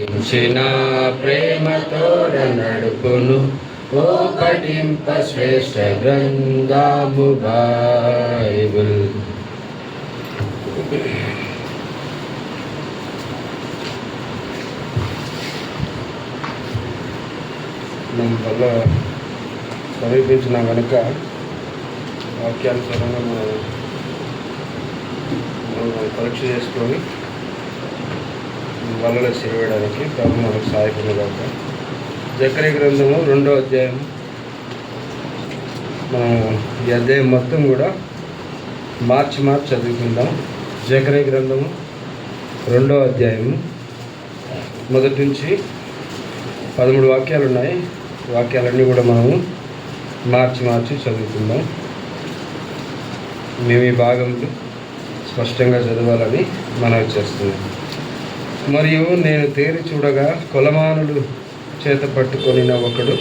ఇచ్చిన ప్రేమతో నడుపును ఓ పఠింప శ్రేష్ఠ గ్రంథము బైబిల్. మనం వల్ల సమీపించిన కనుక వాక్యానుసారంగా మనం పరీక్ష చేసుకొని వలలో చేరవేయడానికి ప్రభు మనకు సహాయపడేదాక. జకర్యా గ్రంథము 2వ అధ్యాయం. మనం ఈ అధ్యాయం మొత్తం కూడా మార్చి చదువుకుందాం. జకర్యా గ్రంథము 2వ అధ్యాయము మొదటి నుంచి 13 వాక్యాలు ఉన్నాయి. వాక్యాలన్నీ కూడా మనము మార్చి చదువుకుందాం. మేము ఈ భాగంలో స్పష్టంగా చదవాలని మనవి చేస్తున్నాం. మరియు నేను తేరి చూడగా కొలమానులు చేత పట్టుకొని ఒకడు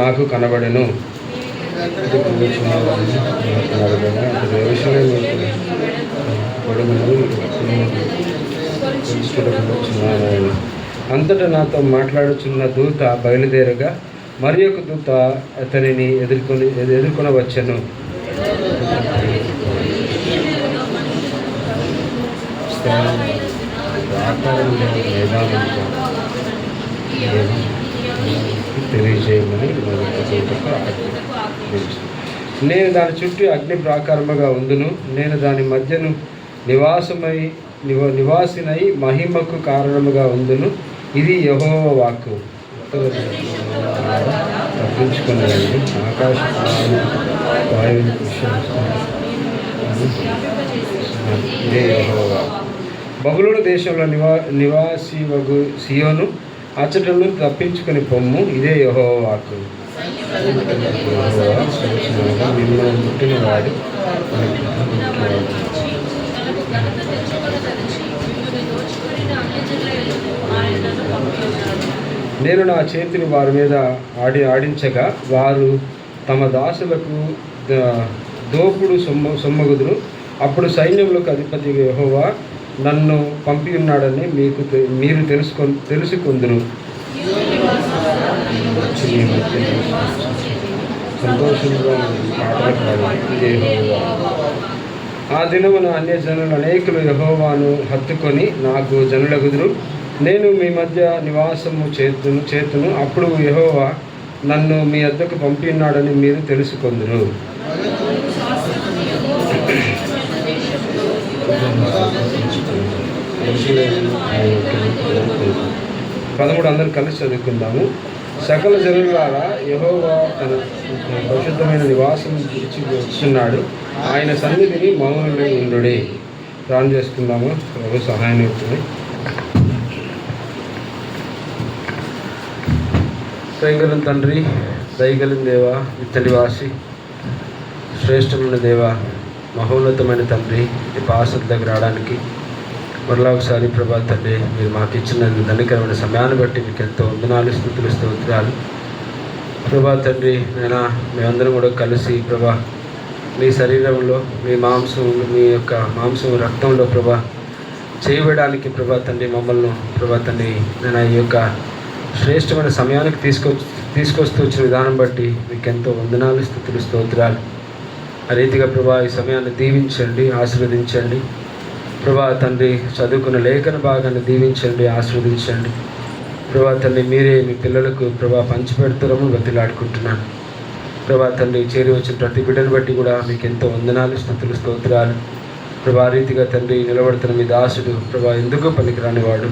నాకు కనబడెను. అంతటా నాతో మాట్లాడుచున్న దూత బయలుదేరగా మరి ఒక దూత అతనిని ఎదుర్కొని వచ్చెను. తెలియజేయమని నేను దాని చుట్టూ అగ్ని ప్రాకారముగా ఉందును. నేను దాని మధ్యను నివాసినై మహిమకు కారణముగా ఉందును. ఇది యెహోవా వాక్కు. తప్పించుకున్నారండి. ఆకాశ వాయువుని ఇదే యెహోవా. బబులోను దేశంలో నివాసి వగు సియోను అచ్చటను తప్పించుకొని పొమ్ము. ఇదే యెహోవా వాక్కు. మిమ్మల్ని పుట్టినవాడు నేను నా చేతిని వారి మీద ఆడించగా వారు తమ దాసులకు దోపుడు సొమ్మగుదురు. అప్పుడు సైన్యములకు అధిపతి యెహోవా నన్ను పంపి ఉన్నాడని మీరు తెలుసుకుందురు. సంతోషంగా పాటలు యెహోవా. ఆ దినమున అన్యజనులు అనేకులు యెహోవాను హత్తుకొని నాకు జనులగుదురు. నేను మీ మధ్య నివాసము చేతును. అప్పుడు యెహోవా నన్ను మీ వద్దకు పంపి ఉన్నాడని మీరు తెలుసుకుందురు. 13 అందరూ కలిసి చదువుకుందాము. సకల జనులారా, యెహోవా తన పరిశుద్ధమైన నివాసం ఇచ్చున్నాడు. ఆయన సన్నిధిని మౌనులై ఉండుడి. ప్రార్థన చేసుకుందాము. ప్రభు సహాయం అవుతుంది. దయగలిగిన తండ్రి, దయగలిగిన దేవ, నిత్యనివాసి, శ్రేష్టమైన దేవ, మహోన్నతమైన తండ్రి, ఈ పాసల దగ్గర రావడానికి మరలా ఒకసారి ప్రభా తండ్రి మీరు మాకు ఇచ్చిన ధన్యకరమైన సమయాన్ని బట్టి మీకు ఎంతో వందనాలు, స్తుతులు, స్తోత్రాలు ప్రభా తండ్రి. నేను మేమందరం కూడా కలిసి ప్రభా మీ శరీరంలో మీ యొక్క మాంసం రక్తంలో ప్రభా చేయబడడానికి ప్రభా తండ్రి మమ్మల్ని ప్రభా తండ్రి నేను ఈ యొక్క శ్రేష్టమైన సమయానికి తీసుకొస్తూ వచ్చిన విధానం బట్టి మీకు ఎంతో వందనాలు, స్తుతులు, స్తోత్రాలు. ఆ రీతిగా ప్రభా ఈ సమయాన్ని దీవించండి, ఆశీర్వదించండి ప్రభా తండ్రి. చదువుకున్న లేఖన భాగాన్ని దీవించండి, ఆశీర్వదించండి ప్రభా తండ్రి. మీరే మీ పిల్లలకు ప్రభా పంచిపెడతారని బతిలాడుకుంటున్నాను ప్రభా తండ్రి. చేరి వచ్చిన ప్రతి బిడ్డను బట్టి కూడా మీకు ఎంతో వందనాలు, స్తుతులు, స్తోత్రాలు ప్రభా. రీతిగా తండ్రి నిలబడుతున్న మీ దాసుడు ప్రభా ఎందుకు పనికిరాని వాడు,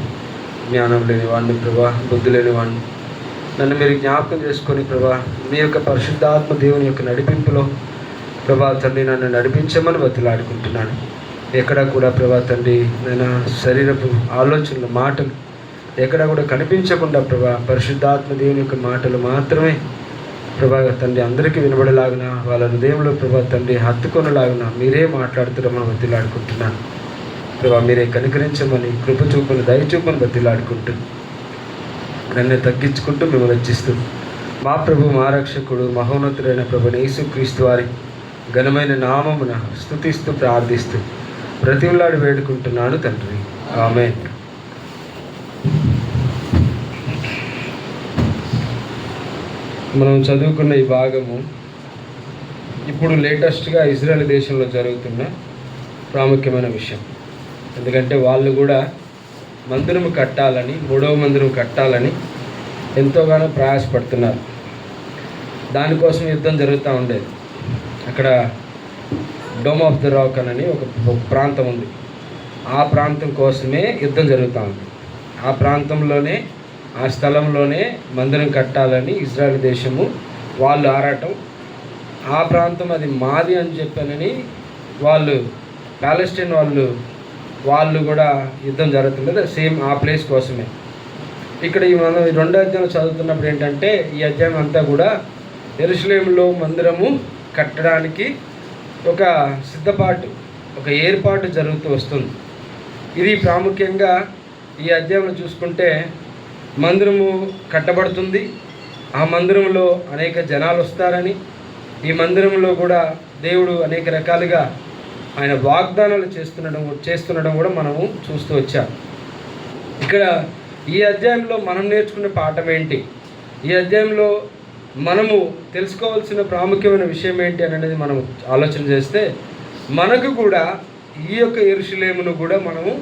జ్ఞానం లేని వాడిని ప్రభా, బుద్ధి లేని వాడిని నన్ను మీరు జ్ఞాపకం చేసుకొని ప్రభా మీ యొక్క పరిశుద్ధాత్మ దేవుని యొక్క నడిపింపులో ప్రభా తండ్రి నన్ను నడిపించమని బతిలాడుకుంటున్నాను. ఎక్కడా కూడా ప్రభా తండ్రి నేను శరీరపు ఆలోచనలు, మాటలు ఎక్కడా కూడా కనిపించకుండా ప్రభా పరిశుద్ధాత్మ దేవుని యొక్క మాటలు మాత్రమే ప్రభా తండ్రి అందరికీ వినబడేలాగిన, వాళ్ళ హృదయంలో ప్రభా తండ్రి హత్తుకొనలాగిన మీరే మాట్లాడుతున్నామని బతిలాడుకుంటున్నాను ప్రభా. మీరే కనికరించమని, కృప చూపును, దయ చూపును బతిలాడుకుంటూ నన్ను తగ్గించుకుంటూ మిమ్మల్ని హెచ్చిస్తూ మా ప్రభు, మా రక్షకుడు, మహోన్నతుడైన ప్రభు యేసుక్రీస్తు వారి ఘనమైన నామమున స్తుతిస్తూ ప్రార్థిస్తూ బ్రతిమలాడి వేడుకుంటున్నాను తండ్రి. ఆమేన్. మనం చదువుకున్న ఈ భాగము ఇప్పుడు లేటెస్ట్గా ఇజ్రాయెల్ దేశంలో జరుగుతున్న ప్రాముఖ్యమైన విషయం. ఎందుకంటే వాళ్ళు కూడా మందిరం కట్టాలని, మూడవ మందిరం కట్టాలని ఎంతోగానో ప్రయాసపడుతున్నారు. దానికోసం యుద్ధం జరుగుతూ ఉండేది. అక్కడ డోమ్ ఆఫ్ ద రాక్ అని ఒక ప్రాంతం ఉంది. ఆ ప్రాంతం కోసమే యుద్ధం జరుగుతూ ఉంది. ఆ ప్రాంతంలోనే, ఆ స్థలంలోనే మందిరం కట్టాలని ఇజ్రాయెల్ దేశము వాళ్ళు ఆరాటం. ఆ ప్రాంతం అది మాది అని చెప్పానని వాళ్ళు, పాలెస్టైన్ వాళ్ళు కూడా యుద్ధం జరుగుతుంది సేమ్ ఆ ప్లేస్ కోసమే. ఇక్కడ మనం ఈ 2వ అధ్యాయం చదువుతున్నప్పుడు ఏంటంటే, ఈ అధ్యాయం అంతా కూడా యెరూషలేములో మందిరము కట్టడానికి ఒక సిద్ధపాటు, ఒక ఏర్పాటు జరుగుతూ వస్తుంది. ఇది ప్రాముఖ్యంగా ఈ అధ్యాయంలో చూసుకుంటే మందిరము కట్టబడుతుంది. ఆ మందిరంలో అనేక జనాలు వస్తారని, ఈ మందిరంలో కూడా దేవుడు అనేక రకాలుగా ఆయన వాగ్దానాలు చేస్తుండడం కూడా మనము చూస్తూ వచ్చాం. ఇక్కడ ఈ అధ్యాయంలో మనం నేర్చుకునే పాఠం ఏంటి, ఈ అధ్యాయంలో మనము తెలుసుకోవాల్సిన ప్రాముఖ్యమైన విషయం ఏంటి అనేది మనం ఆలోచన చేస్తే, మనకు కూడా ఈ యొక్క యెరూషలేమును కూడా మనము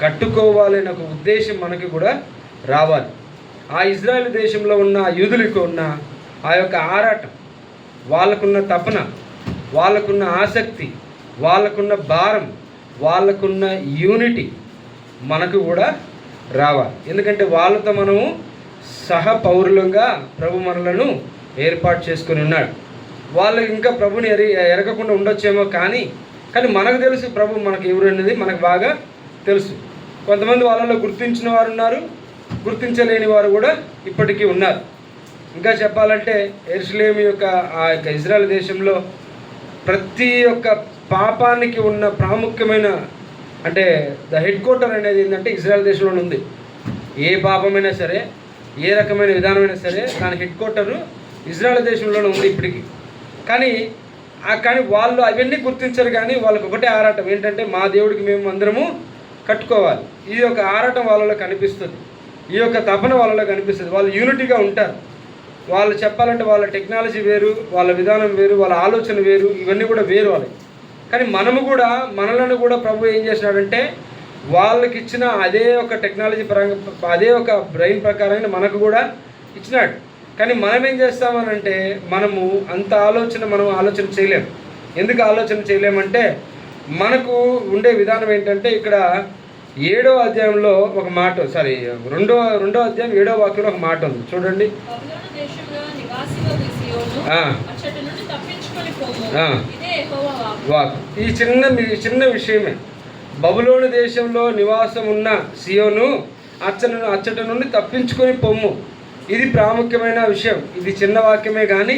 కట్టుకోవాలనే ఒక ఉద్దేశం మనకి కూడా రావాలి. ఆ ఇజ్రాయెల్ దేశంలో ఉన్న యూదులకు ఉన్న ఆ యొక్క ఆరాటం, వాళ్ళకున్న తపన, వాళ్ళకున్న ఆసక్తి, వాళ్ళకున్న భారం, వాళ్ళకున్న యూనిటీ మనకు కూడా రావాలి. ఎందుకంటే వాళ్ళతో మనము సహ పౌరులంగా ప్రభు మనలను ఏర్పాటు చేసుకొని ఉన్నాడు. వాళ్ళు ఇంకా ప్రభుని ఎరగకుండా ఉండొచ్చేమో, కానీ మనకు తెలుసు ప్రభు మనకు ఎవరు అనేది మనకు బాగా తెలుసు. కొంతమంది వాళ్ళలో గుర్తించిన వారు ఉన్నారు, గుర్తించలేని వారు కూడా ఇప్పటికీ ఉన్నారు. ఇంకా చెప్పాలంటే యెరూషలేము యొక్క ఆ యొక్క ఇజ్రాయెల్ దేశంలో ప్రతి ఒక్క పాపానికి ఉన్న ప్రాముఖ్యమైన, అంటే ద హెడ్ క్వార్టర్ అనేది ఏంటంటే ఇజ్రాయెల్ దేశంలో ఉంది. ఏ పాపమైనా సరే, ఏ రకమైన విధానమైనా సరే దాని హెడ్ క్వార్టరు ఇజ్రాయెల్ దేశంలోనే ఉంది ఇప్పటికీ. కానీ వాళ్ళు అవన్నీ గుర్తించరు. కానీ వాళ్ళకి ఒకటే ఆరాటం ఏంటంటే, మా దేవుడికి మేము అందరము కట్టుకోవాలి. ఇది ఒక ఆరాటం వాళ్ళలో కనిపిస్తుంది, ఈ యొక్క తపన వాళ్ళలో కనిపిస్తుంది. వాళ్ళు యూనిటీగా ఉంటారు. వాళ్ళు చెప్పాలంటే వాళ్ళ టెక్నాలజీ వేరు, వాళ్ళ విధానం వేరు, వాళ్ళ ఆలోచన వేరు, ఇవన్నీ కూడా వేరు వాళ్ళకి. కానీ మనలను కూడా ప్రభు ఏం చేసినాడంటే, వాళ్ళకి ఇచ్చిన అదే ఒక టెక్నాలజీ పరంగా, అదే ఒక బ్రెయిన్ ప్రకారంగా మనకు కూడా ఇచ్చినాడు. కానీ మనం ఏం చేస్తామనంటే, మనము అంత మనం ఆలోచన చేయలేము. ఎందుకు ఆలోచన చేయలేమంటే, మనకు ఉండే విధానం ఏంటంటే, ఇక్కడ 7వ అధ్యాయంలో ఒక మాట, రెండో అధ్యాయం 7వ వాక్యంలో ఒక మాట ఉంది చూడండి. ఈ చిన్న విషయమే. బబులోను దేశంలో నివాసం ఉన్న సియోను అచ్చట నుండి తప్పించుకొని పొమ్ము. ఇది ప్రాముఖ్యమైన విషయం. ఇది చిన్న వాక్యమే కానీ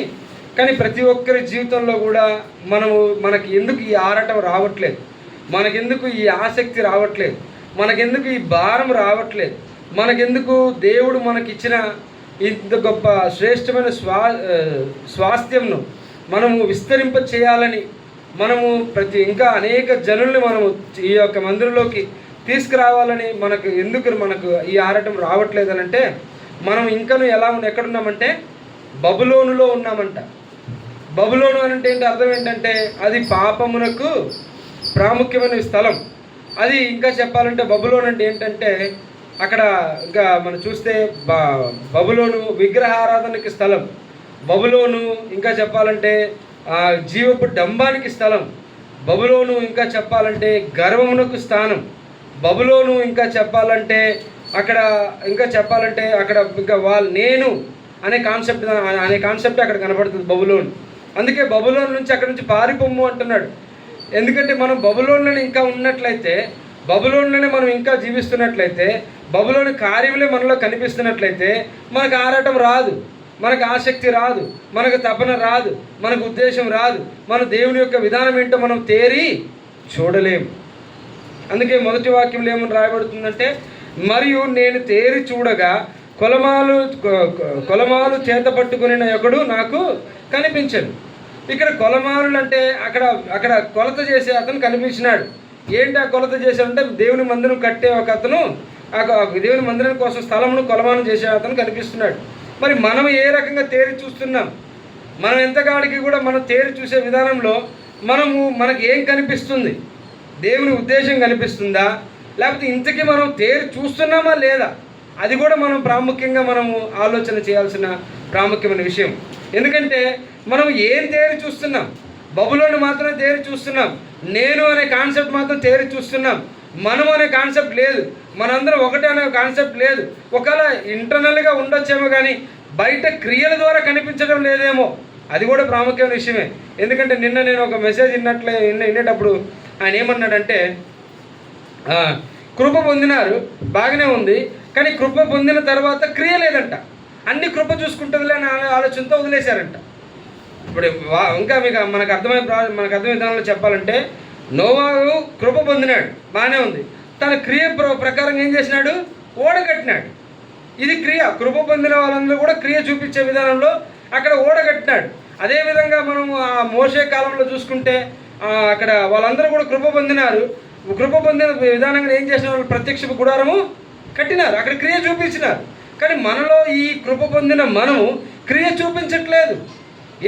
ప్రతి ఒక్కరి జీవితంలో కూడా మనకి ఎందుకు ఈ ఆరాటం రావట్లేదు, మనకెందుకు ఈ ఆసక్తి రావట్లేదు, మనకెందుకు ఈ భారం రావట్లేదు, మనకెందుకు దేవుడు మనకిచ్చిన ఇంత గొప్ప శ్రేష్టమైన స్వాస్థ్యంను మనము విస్తరింప చేయాలని, మనము ఇంకా అనేక జనుల్ని మనము ఈ యొక్క మందిరంలోకి తీసుకురావాలని మనకు ఈ ఆరాటం రావట్లేదు అని అంటే, మనం ఇంకను ఎక్కడున్నామంటే బబులోనులో ఉన్నామంట. బబులోను అంటే ఏంటి, అర్థం ఏంటంటే అది పాపమునకు ప్రాముఖ్యమైన స్థలం. అది ఇంకా చెప్పాలంటే బబులోను అంటే ఏంటంటే, అక్కడ ఇంకా మనం చూస్తే బబులోను విగ్రహారాధనకి స్థలం, బబులోను ఇంకా చెప్పాలంటే జీవపు డంబానికి స్థలం, బబులోను ఇంకా చెప్పాలంటే గర్వమునకు స్థానం, బబులోను ఇంకా చెప్పాలంటే అక్కడ ఇంకా నేను అనే కాన్సెప్ట్ అక్కడ కనబడుతుంది బబులోను. అందుకే బబులోను నుంచి అక్కడ నుంచి పారిపోము అంటున్నాడు. ఎందుకంటే మనం బబులోనులోనే ఇంకా ఉన్నట్లయితే, బబులోనులోనే మనం ఇంకా జీవిస్తున్నట్లయితే, బబులోని కార్యములే మనలో కనిపిస్తున్నట్లయితే మనకు ఆరాటం రాదు, మనకు ఆసక్తి రాదు, మనకు తపన రాదు, మనకు ఉద్దేశం రాదు, మన దేవుని యొక్క విధానం ఏంటో మనం తేరి చూడలేము. అందుకే మొదటి వాక్యంలో ఏమని రాయబడుతుందంటే, మరియు నేను తేరి చూడగా కొలమాలు చేత పట్టుకుని ఒకడు నాకు కనిపించను. ఇక్కడ కొలమానులు అంటే అక్కడ కొలత చేసే అతను కనిపించినాడు. ఏంటి ఆ కొలత చేశాడంటే, దేవుని మందిరం కట్టే ఒక అతను, దేవుని మందిరం కోసం స్థలమును కొలమానం చేసే అతను కనిపిస్తున్నాడు. మరి మనం ఏ రకంగా తేరి చూస్తున్నాం? మనం ఎంతకాడికి కూడా మనం తేరి చూసే విధానంలో మనకి ఏం కనిపిస్తుంది? దేవుని ఉద్దేశం కనిపిస్తుందా? లేకపోతే ఇంతకీ మనం తేరి చూస్తున్నామా లేదా? అది కూడా మనం ప్రాముఖ్యంగా మనము ఆలోచన చేయాల్సిన ప్రాముఖ్యమైన విషయం. ఎందుకంటే మనం ఏం తేరి చూస్తున్నాం? బబులోని మాత్రమే తేరి చూస్తున్నాం. నేను అనే కాన్సెప్ట్ మాత్రం తేరి చూస్తున్నాం. మనం అనే కాన్సెప్ట్ లేదు. మనందరం ఒకటే అనే కాన్సెప్ట్ లేదు. ఒకవేళ ఇంటర్నల్గా ఉండొచ్చేమో, కానీ బయట క్రియల ద్వారా కనిపించడం లేదేమో. అది కూడా ప్రాముఖ్యమైన విషయమే. ఎందుకంటే నిన్న నేను ఒక మెసేజ్ వినేటప్పుడు ఆయన ఏమన్నాడంటే, కృప పొందినారు, బాగానే ఉంది, కానీ కృప పొందిన తర్వాత క్రియ లేదంట. అన్ని కృప చూసుకుంటుందిలే అనే ఆలోచనతో వదిలేశారంట. ఇప్పుడు ఇంకా మనకు అర్థమయ్యే విధానంలో చెప్పాలంటే, నోవాహు కృప పొందినాడు, బాగానే ఉంది. తన క్రియ ప్రకారంగా ఏం చేసినాడు? ఓడ కట్టినాడు. ఇది క్రియ. కృప పొందిన వాళ్ళందరూ కూడా క్రియ చూపించే విధానంలో అక్కడ ఓడ కట్టినాడు. అదేవిధంగా మనం మోషే కాలంలో చూసుకుంటే అక్కడ వాళ్ళందరూ కూడా కృప పొందినారు. కృప పొందిన విధానంగా ఏం చేసిన వాళ్ళు? ప్రత్యక్ష గుడారము కట్టినారు, అక్కడ క్రియ చూపించినారు. కానీ మనలో ఈ కృప పొందిన మనము క్రియ చూపించట్లేదు.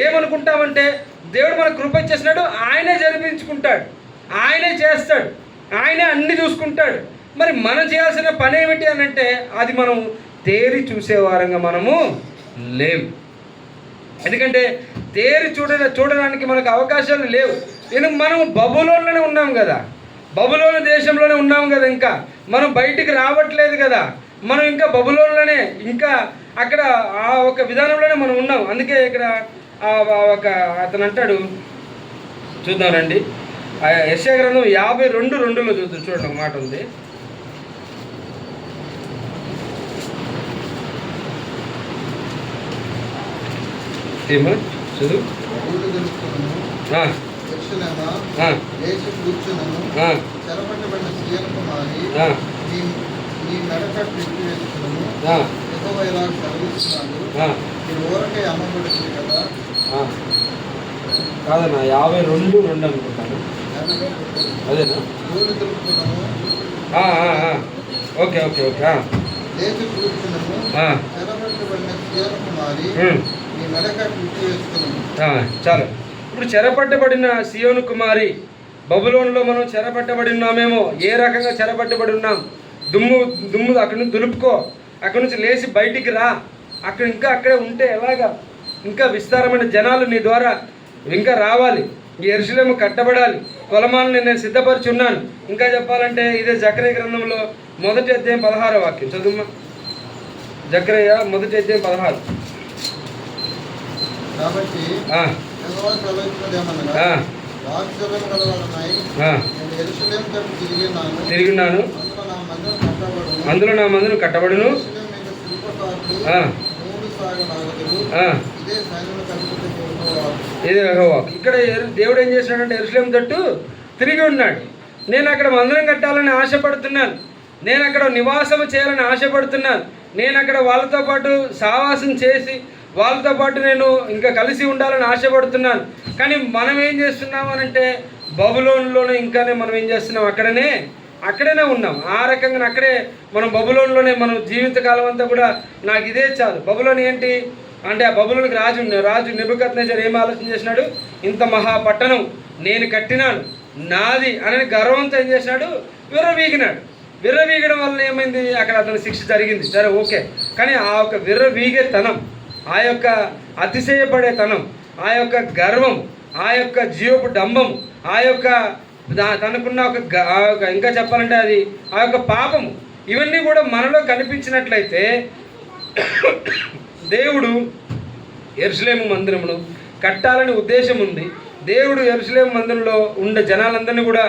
ఏమనుకుంటామంటే, దేవుడు మనకు కృప ఇచ్చేసినాడు, ఆయనే జరిపించుకుంటాడు, ఆయనే చేస్తాడు, ఆయనే అన్ని చూసుకుంటాడు. మరి మనం చేయాల్సిన పని ఏమిటి అని అంటే, అది మనం తేరి చూసేవారంగా మనము లేవు. ఎందుకంటే తేరి చూడడానికి మనకు అవకాశాలు లేవు. ఎందుకు? మనం బబులోన్లోనే ఉన్నాం కదా, బబులోను దేశంలోనే ఉన్నాం కదా, ఇంకా మనం బయటికి రావట్లేదు కదా. మనం ఇంకా బబులోన్లోనే, ఇంకా అక్కడ ఆ ఒక విధానంలోనే మనం ఉన్నాం. అందుకే ఇక్కడ ఒక అతను అంటాడు, చూద్దామండి, యెషయా గ్రంథం 52:2లో చూడండి, ఒక మాట ఉంది. చదువు. కాదన్నా, 52:2 అనుకుంటాను. అదేనా? Okay okay okay. చాలు. ఇప్పుడు చెరపట్టబడిన సియోను కుమారి, బబులోన్లో మనం చెరపట్టబడి ఉన్నామేమో. ఏ రకంగా చెరపట్టబడి ఉన్నాం? దుమ్ము అక్కడి నుంచి దులుపుకో, అక్కడి నుంచి లేచి బయటికి రా. అక్కడే ఉంటే ఎలాగా? ఇంకా విస్తారమైన జనాలు నీ ద్వారా ఇంకా రావాలి. ఈ యెరూషలేము కట్టబడాలి. కొలమాలను నేను సిద్ధపరిచి ఉన్నాను. ఇంకా చెప్పాలంటే ఇదే జకరియా గ్రంథంలో 1వ అధ్యాయం 16వ వాక్యం చదువుమా. జకరియా 1వ అధ్యాయం 16. తిరిగినాను, అందులో నా మందిరం కట్టబడును. ఇదే యెహోవా. ఇక్కడ దేవుడు ఏం చేసినాడంటే, యెరూషలేము తట్టు తిరిగి ఉన్నాడు. నేను అక్కడ మందిరం కట్టాలని ఆశపడుతున్నాను, నేను అక్కడ నివాసం చేయాలని ఆశపడుతున్నాను, నేను అక్కడ వాళ్ళతో పాటు సావాసం చేసి వాళ్ళతో పాటు నేను ఇంకా కలిసి ఉండాలని ఆశపడుతున్నాను. కానీ మనం ఏం చేస్తున్నాం అనంటే, బబులోన్లోనే ఇంకానే మనం ఏం చేస్తున్నాం? అక్కడనే ఉన్నాం. ఆ రకంగా అక్కడే మనం బబులోన్లోనే మనం జీవితకాలం అంతా కూడా నాకు ఇదే చాలు. బబులోన్ ఏంటి అంటే, ఆ బబులోనికి రాజు నెబుకద్నెజర్ ఏం ఆలోచన చేసినాడు? ఇంత మహాపట్టణం నేను కట్టినాను, నాది అని గర్వంతో ఏం చేసినాడు? విర్రవీగడం వల్ల ఏమైంది? అక్కడ అతని శిక్ష జరిగింది, సరే ఓకే. కానీ ఆ యొక్క విర్రవీగేతనం, ఆ యొక్క అతిశయపడేతనం, ఆ యొక్క గర్వం, ఆ యొక్క జీవపు డంబం, ఆ యొక్క తనకున్న ఒక ఇంకా చెప్పాలంటే అది ఆ యొక్క పాపము, ఇవన్నీ కూడా మనలో కనిపించినట్లయితే దేవుడు యెరూషలేము మందిరమును కట్టాలని ఉద్దేశం ఉంది. దేవుడు యెరూషలేము మందిరంలో ఉండే జనాలందరినీ కూడా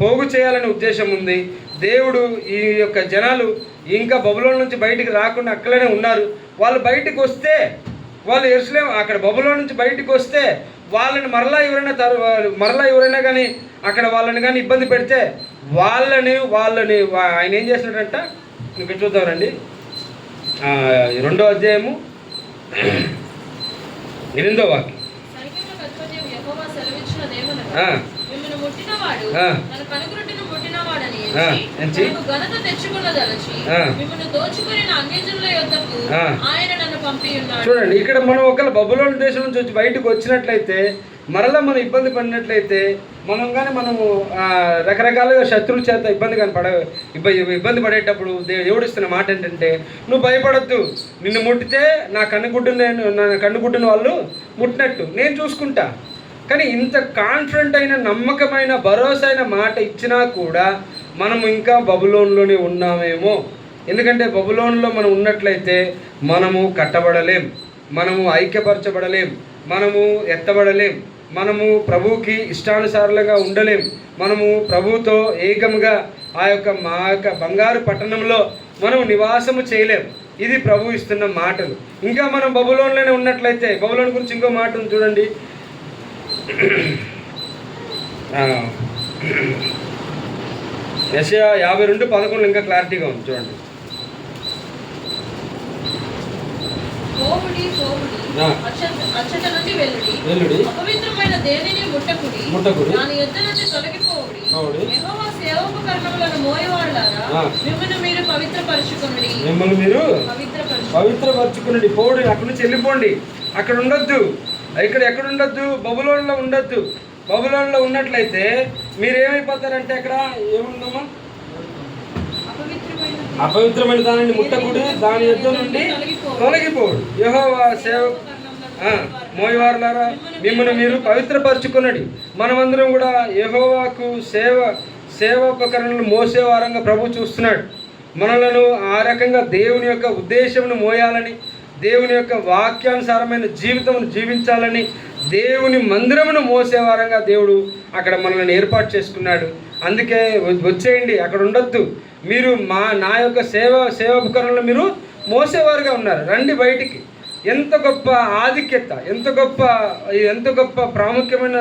పోగు చేయాలని ఉద్దేశం ఉంది. దేవుడు ఈ యొక్క జనాలు ఇంకా బబులోన్ నుంచి బయటికి రాకుండా అక్కడనే ఉన్నారు. వాళ్ళు బయటికి వస్తే, వాళ్ళు యెరూషలేము అక్కడ బబులోన్ నుంచి బయటికి వస్తే వాళ్ళని మరలా ఎవరైనా కానీ అక్కడ వాళ్ళని కానీ ఇబ్బంది పెడితే వాళ్ళని ఆయన ఏం చేసినట్టంట? ఇంకా చూద్దాం రండి. 2వ అధ్యాయము 8వ వాక్యం. ఆయన నన్ను చూడండి, ఇక్కడ మనం ఒకవేళ బబులోను దేశం నుంచి వచ్చి బయటకు వచ్చినట్లయితే, మరలా మనం ఇబ్బంది పడినట్లయితే, మనము రకరకాలుగా శత్రువుల చేత ఇబ్బంది పడేటప్పుడు దేవుడు ఇస్తున్న మాట ఏంటంటే, నువ్వు భయపడద్దు, నిన్ను ముట్టితే నా కన్నుగుడ్డును వాళ్ళు ముట్టినట్టు నేను చూసుకుంటా. కానీ ఇంత కాన్ఫిడెంట్ అయిన, నమ్మకమైన, భరోసా అయిన మాట ఇచ్చినా కూడా మనము ఇంకా బబులోనులోనే ఉన్నామేమో. ఎందుకంటే బబులోనులో మనం ఉన్నట్లయితే మనము కట్టబడలేం, మనము ఐక్యపరచబడలేం, మనము ఎత్తబడలేం, మనము ప్రభువుకి ఇష్టానుసారంగా ఉండలేం, మనము ప్రభువుతో ఏకముగా మా యొక్క బంగారు పట్టణంలో మనం నివాసము చేయలేం. ఇది ప్రభు ఇస్తున్న మాటలు. ఇంకా మనం బబులోనులోనే ఉన్నట్లయితే, బబులోను గురించి ఇంకో మాట ఉంది చూడండి. యెషయా 52:11 ఇంకా క్లారిటీగా ఉంది చూడండి. అపవిత్రమైన దేనిని ముట్టకుడి, దాని యుద్ధ నుంచి తొలగిపోవుడి. యెహోవా సేవోపకరణములను మోయవాళ్ళారా, మిమ్మల్ని మీరు పవిత్రపరచుకునండి. పోవుడి, అక్కడి నుంచి వెళ్ళిపోండి. అక్కడ ఉండొద్దు. ఎక్కడ ఉండొద్దు? బబులోనులో ఉండొద్దు. బబులోనులో ఉన్నట్లయితే మీరేమైపోతారంటే, అక్కడ ఏముందమ్మా, అపవిత్రమైన దానిని ముట్టకుడి, దాని యుద్ధ నుండి తొలగిపోడు. యెహోవా మోయవారులారా, మిమ్మల్ని మీరు పవిత్రపరచుకునండి. మనమందరం కూడా యెహోవాకు సేవోపకరణలు మోసేవారంగా ప్రభు చూస్తున్నాడు. మనలను ఆ రకంగా దేవుని యొక్క ఉద్దేశమును మోయాలని, దేవుని యొక్క వాక్యానుసారమైన జీవితం జీవించాలని, దేవుని మందిరమును మోసేవారంగా దేవుడు అక్కడ మనల్ని ఏర్పాటు చేసుకున్నాడు. అందుకే వచ్చేయండి, అక్కడ ఉండొద్దు. మీరు నా యొక్క సేవోపకరణలు మీరు మోసేవారుగా ఉన్నారు, రండి బయటికి. ఎంత గొప్ప ఆధిక్యత, ఎంత గొప్ప ప్రాముఖ్యమైన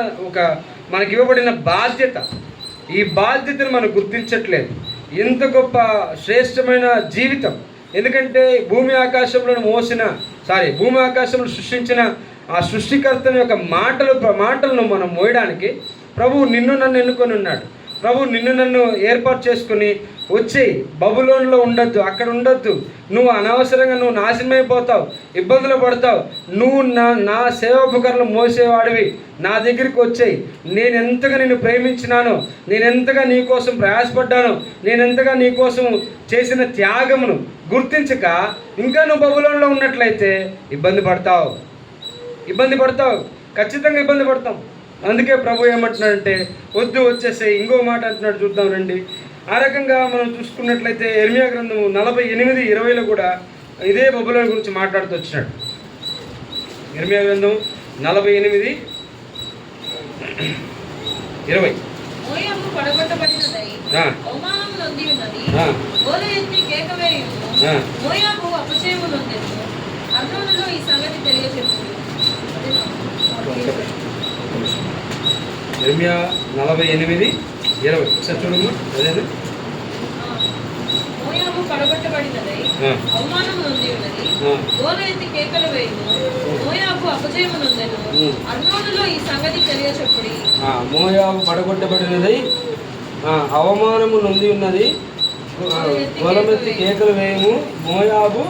మనకి ఇవ్వబడిన బాధ్యత. ఈ బాధ్యతను మనం గుర్తించట్లేదు. ఎంత గొప్ప శ్రేష్టమైన జీవితం. ఎందుకంటే భూమి ఆకాశంలో సృష్టించిన ఆ సృష్టికర్తని యొక్క మాటలను మనం మోయడానికి ప్రభువు నన్ను ఎన్నుకొని ఉన్నాడు. ప్రభు నన్ను ఏర్పాటు చేసుకుని వచ్చేయి, బబులోనులో ఉండొద్దు, అక్కడ ఉండొద్దు. నువ్వు అనవసరంగా నాశనమైపోతావు, ఇబ్బందులు పడతావు. నువ్వు నా సేవోపకరణలు మోసేవాడివి, నా దగ్గరికి వచ్చేయి. నేను ఎంతగా నిన్ను ప్రేమించినానో, నేను ఎంతగా నీ కోసం ప్రయాసపడ్డానో, నేను ఎంతగా నీ కోసం చేసిన త్యాగమును గుర్తించక ఇంకా నువ్వు బబులోనులో ఉన్నట్లయితే ఇబ్బంది పడతావు, ఖచ్చితంగా ఇబ్బంది పడతాం. అందుకే ప్రభు ఏమంటున్నాడంటే, వద్దు, వచ్చేసాయి. ఇంకో మాట అంటున్నాడు, చూద్దాం రండి. ఆ రకంగా మనం చూసుకున్నట్లయితే ఇర్మీయా గ్రంథము 48:20 కూడా ఇదే బబులోను గురించి మాట్లాడుతూ వచ్చినాడు. ఇర్మీయా గ్రంథం 48:20. ఇర్మీయా 48:20 ఒకసారి చూడమ్మా. అదే మోయాబు పడగొట్టబడినదై అవమానం నొంది ఉన్నది, గోల ఎత్తి కేకలు వేయును, మోయాబు అపజయము నొందెను, అర్నోనులో ఈ సంగతి తెలియచెప్పుడి. మోయాబు పడగొట్టబడినదై అవమానము నొంది ఉన్నది, గోలమెత్తి కేకలు వేయము, మోయాబు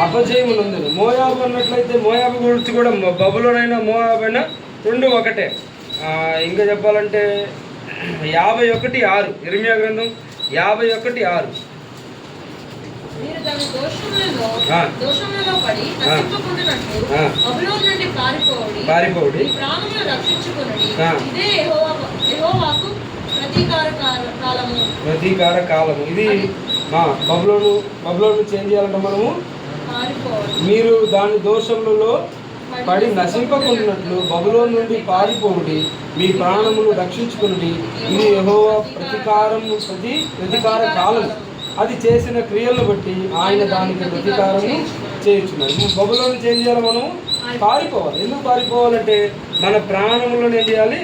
అపజయము నొందెను. మోయాబు అన్నట్లయితే మోయాబు గురించి కూడా బబులోనైనా మోయాబు అయినా రెండు ఒకటే. ఇంకా చెప్పాలంటే 51:6 ఇర్మీయా గ్రంథం 51:6. పారిపోవుడి, ప్రతీకార కాలము. ఇది బబులోను చేంజ్ చేయాలంటే మనము మీరు దాని దోషములలో పడి నశింపకున్నట్లు బబులోను నుండి పారిపోవుడి, మీ ప్రాణమును రక్షించుకుని. ఇది యెహోవా ప్రతీకార కాలం. అది చేసిన క్రియలను బట్టి ఆయన దానికి ప్రతీకారము చేయించున్నాడు. బబులోను చేంజ్ చేయాలి, మనం పారిపోవాలి. ఎందుకు పారిపోవాలంటే మన ప్రాణములను ఏం చేయాలి,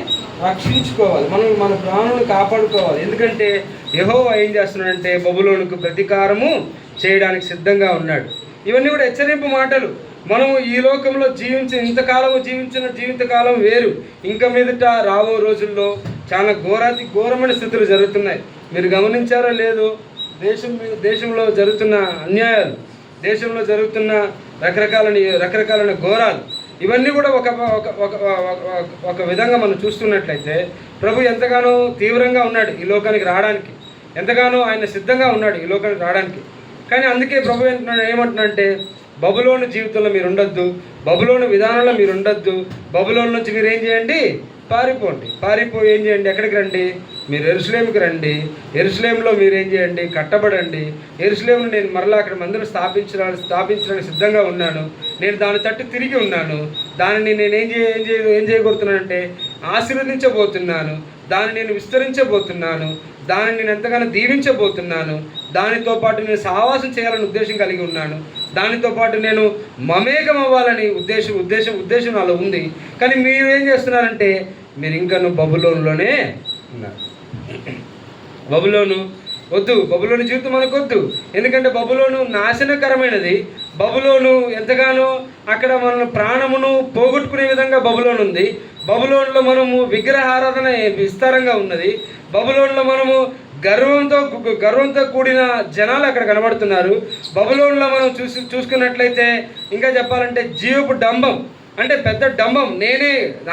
రక్షించుకోవాలి. మన ప్రాణులను కాపాడుకోవాలి. ఎందుకంటే యెహోవా ఏం చేస్తున్నాడంటే బబులోనుకు ప్రతీకారము చేయడానికి సిద్ధంగా ఉన్నాడు. ఇవన్నీ కూడా హెచ్చరింపు మాటలు. మనము ఈ లోకంలో ఇంతకాలము జీవించిన జీవితకాలం వేరు. ఇంకా మీదట రాబో రోజుల్లో చాలా ఘోరమైన స్థితులు జరుగుతున్నాయి. మీరు గమనించారో లేదో, దేశంలో జరుగుతున్న అన్యాయాలు, దేశంలో జరుగుతున్న రకరకాల ఘోరాలు, ఇవన్నీ కూడా ఒక ఒక ఒక విధంగా మనం చూస్తున్నట్లయితే ప్రభు ఎంతగానో తీవ్రంగా ఉన్నాడు ఈ లోకానికి రావడానికి, ఎంతగానో ఆయన సిద్ధంగా ఉన్నాడు ఈ లోకానికి రావడానికి. కానీ అందుకే ప్రభు ఏమంటున్నాడంటే బబులోను జీవితంలో మీరు ఉండొద్దు, బబులోను విధానంలో మీరు ఉండొద్దు, బబులోను నుంచి మీరు ఏం చేయండి, పారిపోయి ఏం చేయండి, ఎక్కడికి రండి, మీరు యెరూషలేముకి రండి, యెరూషలేములో మీరు ఏం చేయండి, కట్టబడండి. యెరూషలేమును నేను మరలా అక్కడ మందిరం స్థాపించడానికి సిద్ధంగా ఉన్నాను, నేను దాని తట్టు తిరిగి ఉన్నాను, దానిని నేను ఏం చేయబోతున్నానంటే ఆశీర్వదించబోతున్నాను, దాన్ని నేను విస్తరించబోతున్నాను, దానిని నేను ఎంతగానో దీవించబోతున్నాను, దానితో పాటు నేను సహవాసం చేయాలని ఉద్దేశం కలిగి ఉన్నాను, దానితో పాటు నేను మమేకం అవ్వాలని ఉద్దేశం నాలో ఉంది. కానీ మీరు ఏం చేస్తున్నారంటే మీరు ఇంకా బబులోనులోనే ఉన్నారు. బబులోను వద్దు, బబులోను జీవితం మనకొద్దు. ఎందుకంటే బబులోను నాశనకరమైనది. బబులోను ఎంతగానో అక్కడ మన ప్రాణమును పోగొట్టుకునే విధంగా బబులోను ఉంది. బబులోనులో మనము విగ్రహారాధన విస్తారంగా ఉన్నది. బబులోనులో మనము గర్వంతో కూడిన జనాలు అక్కడ కనబడుతున్నారు. బబులోనులో మనం చూసుకున్నట్లయితే ఇంకా చెప్పాలంటే జీవపు డంబం, అంటే పెద్ద డంబం,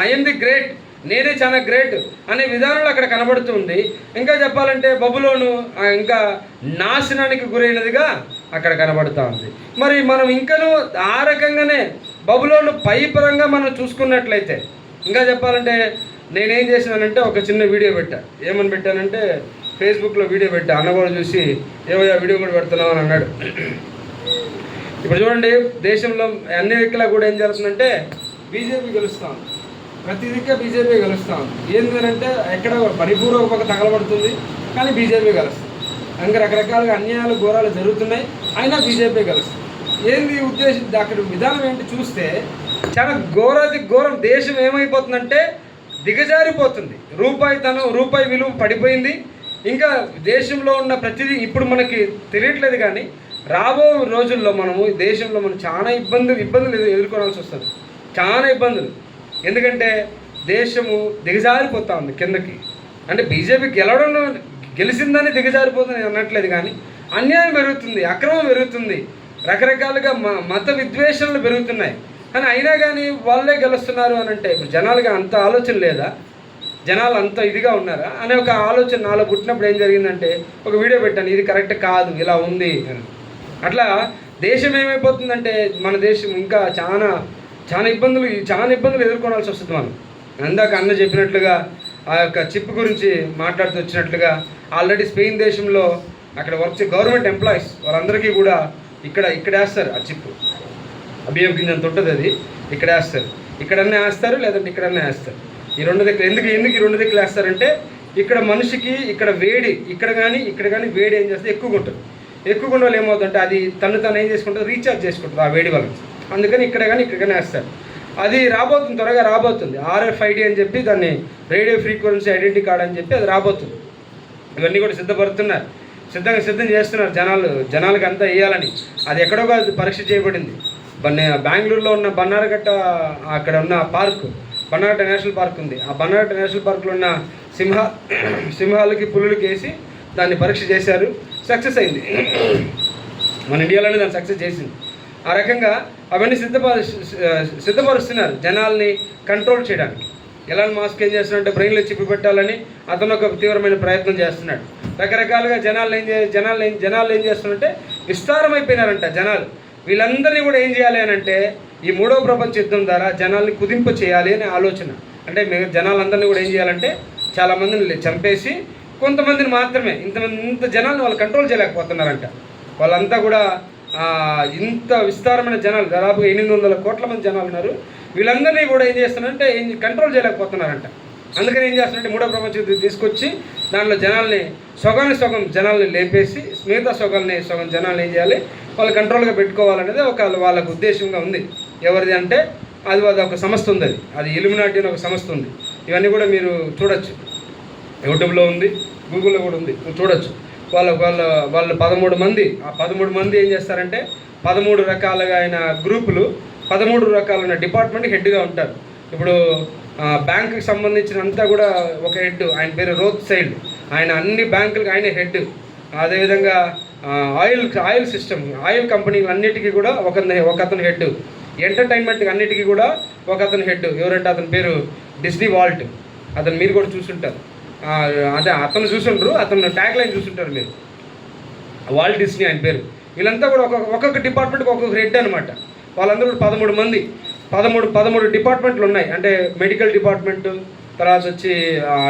ఐఎమ్ ది గ్రేట్, నేనే చాలా గ్రేట్ అనే విధానంలో అక్కడ కనబడుతుంది. ఇంకా చెప్పాలంటే బబులోను ఇంకా నాశనానికి గురైనదిగా అక్కడ కనబడుతూ ఉంది. మరి మనం ఇంకనూ ఆ రకంగానే బబులోను పైపరంగా మనం చూసుకున్నట్లయితే ఇంకా చెప్పాలంటే నేనేం చేసినానంటే ఒక చిన్న వీడియో పెట్టా. ఏమని పెట్టానంటే ఫేస్బుక్లో వీడియో పెట్టా. అన్న కూడా చూసి ఏమయ్యా వీడియో కూడా పెడుతున్నావు అని అన్నాడు. ఇప్పుడు చూడండి, దేశంలో అన్ని దిక్కులా కూడా ఏం జరుగుతుందంటే బీజేపీ గెలుస్తాం, ప్రతి దిక్కు బీజేపీ గెలుస్తాం. ఏంటంటే ఎక్కడ పరిపూర్వక పక్క తగలబడుతుంది కానీ బీజేపీ గెలుస్తుంది. ఇంకా రకరకాలుగా అన్యాయాలు ఘోరాలు జరుగుతున్నాయి, అయినా బీజేపీ గెలుస్తుంది. ఏంది ఉద్దేశం, అక్కడ విధానం ఏంటి చూస్తే చాలా ఘోరం. దేశం ఏమైపోతుందంటే దిగజారిపోతుంది. రూపాయి విలువ పడిపోయింది. ఇంకా దేశంలో ఉన్న ప్రతిదీ ఇప్పుడు మనకి తెలియట్లేదు. కానీ రాబో రోజుల్లో దేశంలో మనం చాలా ఇబ్బందులు ఎదుర్కోవాల్సి వస్తుంది, చాలా ఇబ్బందులు. ఎందుకంటే దేశము దిగజారిపోతూ ఉంది కిందకి. అంటే బీజేపీ గెలిచిందని దిగజారిపోతుంది అనట్లేదు, కానీ అన్యాయం పెరుగుతుంది, అక్రమం పెరుగుతుంది, రకరకాలుగా మత విద్వేషణలు పెరుగుతున్నాయి. కానీ అయినా కానీ వాళ్ళే గెలుస్తున్నారు అని అంటే ఇప్పుడు జనాలుగా అంత ఆలోచన లేదా, జనాలు అంత ఇదిగా ఉన్నారా అనే ఒక ఆలోచన నాలో పుట్టినప్పుడు ఏం జరిగిందంటే ఒక వీడియో పెట్టాను, ఇది కరెక్ట్ కాదు, ఇలా ఉంది అని. అట్లా దేశం ఏమైపోతుందంటే మన దేశం ఇంకా చాలా ఇబ్బందులు ఎదుర్కోవాల్సి వస్తుంది. మనం ఇందాక అన్న చెప్పినట్లుగా ఆ యొక్క చిప్ గురించి మాట్లాడుతూ వచ్చినట్లుగా ఆల్రెడీ స్పెయిన్ దేశంలో అక్కడ గవర్నమెంట్ ఎంప్లాయీస్ వాళ్ళందరికీ కూడా ఇక్కడ వేస్తారు ఆ చిప్. బియ్యం గింజంత ఉంటుంది, అది ఇక్కడ వేస్తారు. ఇక్కడన్నా వేస్తారు, లేదంటే ఇక్కడన్నా వేస్తారు. ఈ రెండు దగ్గర ఎందుకు ఈ రెండు దగ్గర వేస్తారంటే ఇక్కడ మనిషికి ఇక్కడ వేడి, ఇక్కడ కానీ వేడి ఏం చేస్తే ఎక్కువగా ఉంటుంది. ఎక్కువగా ఉన్న వాళ్ళు ఏమవుతుందంటే అది తను ఏం చేసుకుంటుంది, రీఛార్జ్ చేసుకుంటుంది ఆ వేడి వల్ల. అందుకని ఇక్కడ కానీ వేస్తారు. అది త్వరగా రాబోతుంది. RFID అని చెప్పి దాన్ని రేడియో ఫ్రీక్వెన్సీ ఐడెంటిటీ కార్డ్ అని చెప్పి అది రాబోతుంది. ఇవన్నీ కూడా సిద్ధం చేస్తున్నారు జనాలకి అంతా వేయాలని. అది ఎక్కడో పరీక్ష చేయబడింది. బెంగళూరులో ఉన్న బన్నారఘట్ట అక్కడ ఉన్న పార్క్, బన్నారఘట్ట నేషనల్ పార్క్ ఉంది. ఆ బన్నారఘట్ట నేషనల్ పార్క్లో ఉన్న సింహాలకి పులులకి వేసి దాన్ని పరీక్ష చేశారు, సక్సెస్ అయింది. మన ఇండియాలోనే దాన్ని సక్సెస్ చేసింది. ఆ రకంగా అవన్నీ సిద్ధపరుస్తున్నారు జనాల్ని కంట్రోల్ చేయడానికి. ఎలాన్ మాస్క్ ఏం చేస్తున్నాడంటే బ్రెయిన్లో చిప్పి పెట్టాలని అతను ఒక తీవ్రమైన ప్రయత్నం చేస్తున్నాడు. రకరకాలుగా జనాలు ఏం చేస్తున్నారంటే విస్తారమైపోయినారంట జనాలు. వీళ్ళందరినీ కూడా ఏం చేయాలి అని అంటే ఈ 3వ ప్రపంచ యుద్ధం ద్వారా జనాల్ని కుదింపు చేయాలి అనే ఆలోచన. అంటే జనాలందరినీ కూడా ఏం చేయాలంటే చాలామందిని చంపేసి కొంతమందిని మాత్రమే, ఇంత జనాల్ని వాళ్ళు కంట్రోల్ చేయలేకపోతున్నారంట. వాళ్ళంతా కూడా ఇంత విస్తారమైన జనాలు, దాదాపుగా 800 కోట్ల మంది జనాలు ఉన్నారు. వీళ్ళందరినీ కూడా ఏం చేస్తున్నారంటే కంట్రోల్ చేయలేకపోతున్నారంట. అందుకని ఏం చేస్తున్నారంటే 3వ ప్రపంచ యుద్ధం తీసుకొచ్చి దాంట్లో సగం జనాల్ని లేపేసి మిగతా సగం జనాల్ని ఏం చేయాలి, వాళ్ళు కంట్రోల్గా పెట్టుకోవాలనేది వాళ్ళకు ఉద్దేశంగా ఉంది. ఎవరిది అంటే అది ఒక సంస్థ ఉంది, అది ఇల్యూమినాటి అని ఒక సంస్థ ఉంది. ఇవన్నీ కూడా మీరు చూడొచ్చు, యూట్యూబ్లో ఉంది, గూగుల్లో కూడా ఉంది, చూడొచ్చు. వాళ్ళు 13 మంది. ఆ 13 మంది ఏం చేస్తారంటే 13 రకాలుగా ఆయన గ్రూపులు, 13 రకాలైన డిపార్ట్మెంట్ హెడ్గా ఉంటారు. ఇప్పుడు బ్యాంకుకి సంబంధించినంతా కూడా ఒక హెడ్, ఆయన పేరు రోత్ సైల్డ్. ఆయన అన్ని బ్యాంకులకు ఆయన హెడ్. అదేవిధంగా ఆయిల్ సిస్టమ్, ఆయిల్ కంపెనీలన్నిటికీ కూడా ఒక అతను హెడ్. ఎంటర్టైన్మెంట్ అన్నిటికీ కూడా ఒక అతను హెడ్. ఎవరంటే అతని పేరు డిస్నీ వాల్ట్. అతను మీరు కూడా చూసుంటారు. అదే అతను చూసుంటారు, అతను ట్యాగ్ లైన్ చూసుంటారు మీరు, వాల్ట్ డిస్నీ ఆయన పేరు. వీళ్ళంతా కూడా ఒక్కొక్క డిపార్ట్మెంట్కి ఒక్కొక్క హెడ్ అనమాట. వాళ్ళందరూ 13 మంది, 13 డిపార్ట్మెంట్లు ఉన్నాయి. అంటే మెడికల్ డిపార్ట్మెంటు, తర్వాత వచ్చి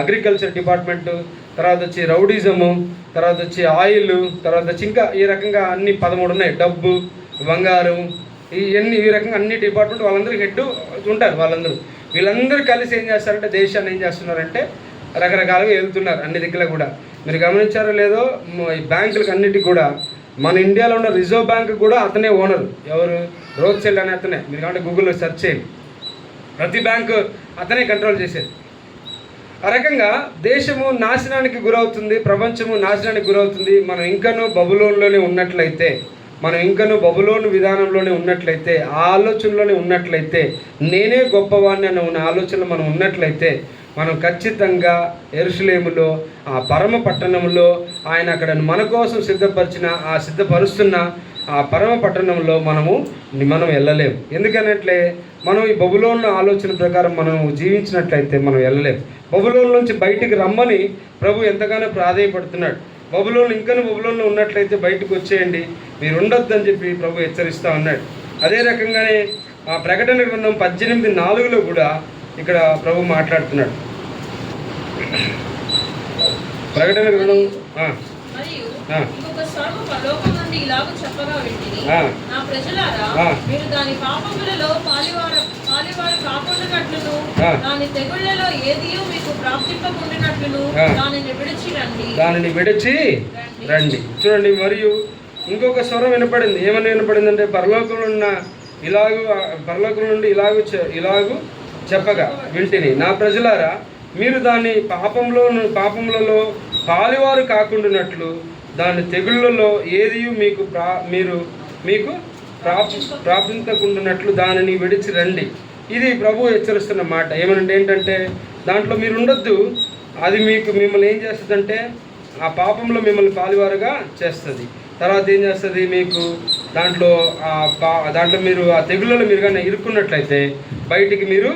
అగ్రికల్చర్ డిపార్ట్మెంటు, తర్వాత వచ్చి రౌడిజము, తర్వాత వచ్చి ఆయిల్, తర్వాత వచ్చి ఇంకా ఈ రకంగా అన్ని 13 ఉన్నాయి. డబ్బు, బంగారం, ఈ రకంగా అన్ని డిపార్ట్మెంట్ వాళ్ళందరూ హెడ్ ఉంటారు. వీళ్ళందరూ కలిసి ఏం చేస్తారంటే దేశాన్ని ఏం చేస్తున్నారంటే రకరకాలుగా వెళ్తున్నారు అన్ని దగ్గర కూడా. మీరు గమనించారో లేదో, ఈ బ్యాంకులకు అన్నిటికి కూడా మన ఇండియాలో ఉన్న రిజర్వ్ బ్యాంక్ కూడా అతనే ఓనరు. ఎవరు? రోత్సెల్డ్ అనే అతనే. మీరు కాబట్టి గూగుల్లో సెర్చ్ చేయండి, ప్రతి బ్యాంకు అతనే కంట్రోల్ చేసేది. ఆ రకంగా దేశము నాశనానికి గురవుతుంది, ప్రపంచము నాశనానికి గురవుతుంది. మనం ఇంకనూ బబులోన్లోనే ఉన్నట్లయితే, మనం ఇంకనూ బబులోను విధానంలోనే ఉన్నట్లయితే, ఆ ఆలోచనలోనే ఉన్నట్లయితే, నేనే గొప్పవాడిని అన్న ఆలోచనలో మనం ఉన్నట్లయితే, మనం ఖచ్చితంగా యెరూషలేములో ఆ పరమ పట్టణంలో ఆయన అక్కడ మన కోసం సిద్ధపరుస్తున్న ఆ పరమ పట్టణంలో మనం వెళ్ళలేము. ఎందుకనంటే మనం ఈ బబులోను ఆలోచన ప్రకారం మనం జీవించినట్లయితే మనం వెళ్ళలేము. బబులోను నుంచి బయటికి రమ్మని ప్రభు ఎంతగానో ప్రాధేయపడుతున్నాడు. బబులోన్లో ఉన్నట్లయితే బయటకు వచ్చేయండి, మీరు ఉండొద్దని చెప్పి ప్రభు హెచ్చరిస్తూ ఉన్నాడు. అదే రకంగానే ఆ ప్రకటన గ్రంథం 18:4 కూడా ఇక్కడ ప్రభు మాట్లాడుతున్నాడు. ప్రకటన గ్రంథం నా ప్రజలారా, మీరు దాని పాపములలో పాలివారు కాకుండానట్లును, దాని తెగుళ్లలో ఏదియూ మీకు ప్రాప్తింపకుండినట్లును దానిని విడిచి రండి. చూడండి, మరియు ఇంకొక స్వరం వినపడింది. ఏమని వినపడింది అంటే, పరలోకం నుండి ఇలాగు చెప్పగా వింటిని, నా ప్రజలారా, మీరు దాని పాపములలో పాలివారు కాకుండానట్లు, దాని తెగుళ్ళలో ఏదియూ మీకు ప్రాప్తించకుండానట్లు దానిని విడిచి రండి. ఇది ప్రభు హెచ్చరిస్తున్న మాట. ఏమనంటే ఏంటంటే, దాంట్లో మీరు ఉండొద్దు. అది మిమ్మల్ని ఏం చేస్తుందంటే, ఆ పాపంలో మిమ్మల్ని పాలివారుగా చేస్తుంది. తర్వాత ఏం చేస్తుంది, మీకు దాంట్లో మీరు ఆ తెగుళ్ళలో మీరు కానీ ఇరుక్కున్నట్లయితే బయటికి మీరు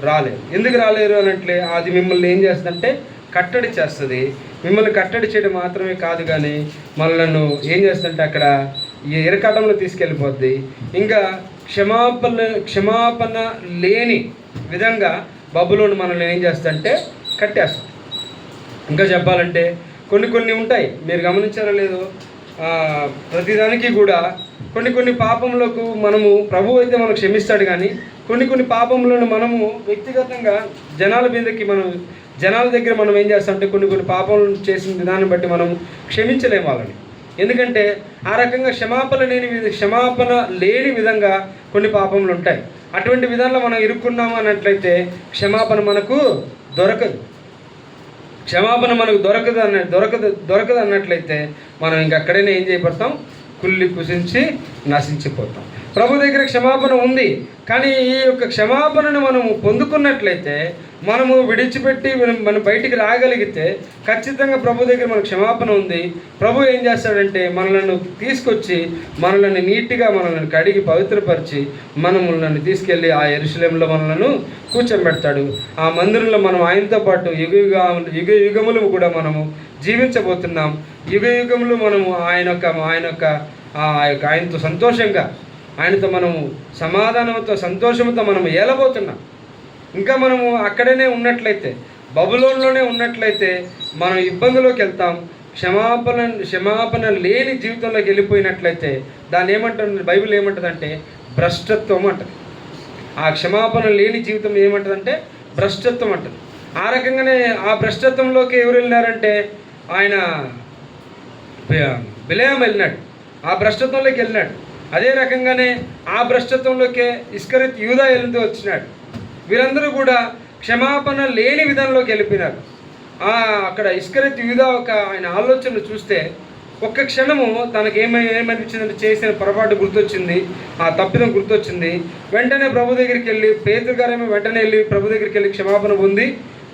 రాలేరు. ఎందుకు రాలేరు అనంటే, అది మిమ్మల్ని ఏం చేస్తుందంటే కట్టడి చేస్తుంది. మిమ్మల్ని కట్టడి చేయడం మాత్రమే కాదు, కానీ మనల్ని ఏం చేస్తుందంటే అక్కడ ఈ ఇరకాటంలో తీసుకెళ్ళిపోద్ది. ఇంకా క్షమాపణ లేని విధంగా బబులోను మనల్ని ఏం చేస్తుందంటే కట్టేస్తుంది. ఇంకా చెప్పాలంటే కొన్ని ఉంటాయి, మీరు గమనించారో లేదో, ప్రతిదానికి కూడా కొన్ని పాపములకు మనము ప్రభు అయితే మనం క్షమిస్తాడు, కానీ కొన్ని పాపములను మనము వ్యక్తిగతంగా జనాల దగ్గర మనం ఏం చేస్తామంటే కొన్ని పాపములను చేసిన విధానం బట్టి మనం క్షమించలేము వాళ్ళని. ఎందుకంటే ఆ రకంగా క్షమాపణ లేని విధంగా కొన్ని పాపములు ఉంటాయి. అటువంటి విధానంలో మనం ఇరుక్కున్నాము అన్నట్లయితే క్షమాపణ మనకు దొరకదు. దొరకదు అన్నట్లయితే మనం ఇంకక్కడైనా ఏం చేయబడతాం, కుళ్ళి కుసించి నశించిపోతాం. ప్రభు దగ్గర క్షమాపణ ఉంది, కానీ ఈ యొక్క క్షమాపణను మనము పొందుకున్నట్లయితే, మనము విడిచిపెట్టి మనం బయటికి రాగలిగితే ఖచ్చితంగా ప్రభు దగ్గర మనకు క్షమాపణ ఉంది. ప్రభు ఏం చేస్తాడంటే మనలను తీసుకొచ్చి మనల్ని నీట్గా మనల్ని కడిగి పవిత్రపరిచి మనల్ని తీసుకెళ్ళి ఆ యెరూషలేములో మనలను కూర్చోబెడతాడు. ఆ మందిరంలో మనం ఆయనతో పాటు యుగ యుగములు కూడా మనము జీవించబోతున్నాం. యుగ యుగములు మనము ఆయనతో సంతోషంగా, ఆయనతో మనము సమాధానంతో సంతోషంతో మనము ఏలబోతున్నాం. ఇంకా మనము అక్కడనే ఉన్నట్లయితే, బబులోన్లోనే ఉన్నట్లయితే మనం ఇబ్బందులోకి వెళ్తాం. క్షమాపణ లేని జీవితంలోకి వెళ్ళిపోయినట్లయితే దాన్ని ఏమంటుంది, బైబిల్ ఏమంటుందంటే భ్రష్టత్వం అంటది. ఆ క్షమాపణ లేని జీవితం ఏమంటుందంటే భ్రష్టత్వం అంటది. ఆ రకంగానే ఆ భ్రష్టత్వంలోకి ఎవరు వెళ్ళినారంటే ఆయన బిలయాము వెళ్ళినాడు, ఆ భ్రష్టత్వంలోకి వెళ్ళినాడు. అదే రకంగానే ఆ భ్రష్టత్వంలోకే ఇస్కరియోతు యూదా వెళ్తూ వచ్చినాడు. వీరందరూ కూడా క్షమాపణ లేని విధానంలోకి వెళ్ళిపోయినారు. అక్కడ ఇస్కరియోతు యూదా ఆయన ఆలోచనలు చూస్తే ఒక్క క్షణము తనకు ఏమనిపించిందంటే చేసిన పొరపాటు గుర్తొచ్చింది, ఆ తప్పిదం గుర్తొచ్చింది. వెంటనే ప్రభు దగ్గరికి వెళ్ళి, పేతురు గారేమో వెంటనే వెళ్ళి ప్రభు దగ్గరికి వెళ్ళి క్షమాపణ పొంది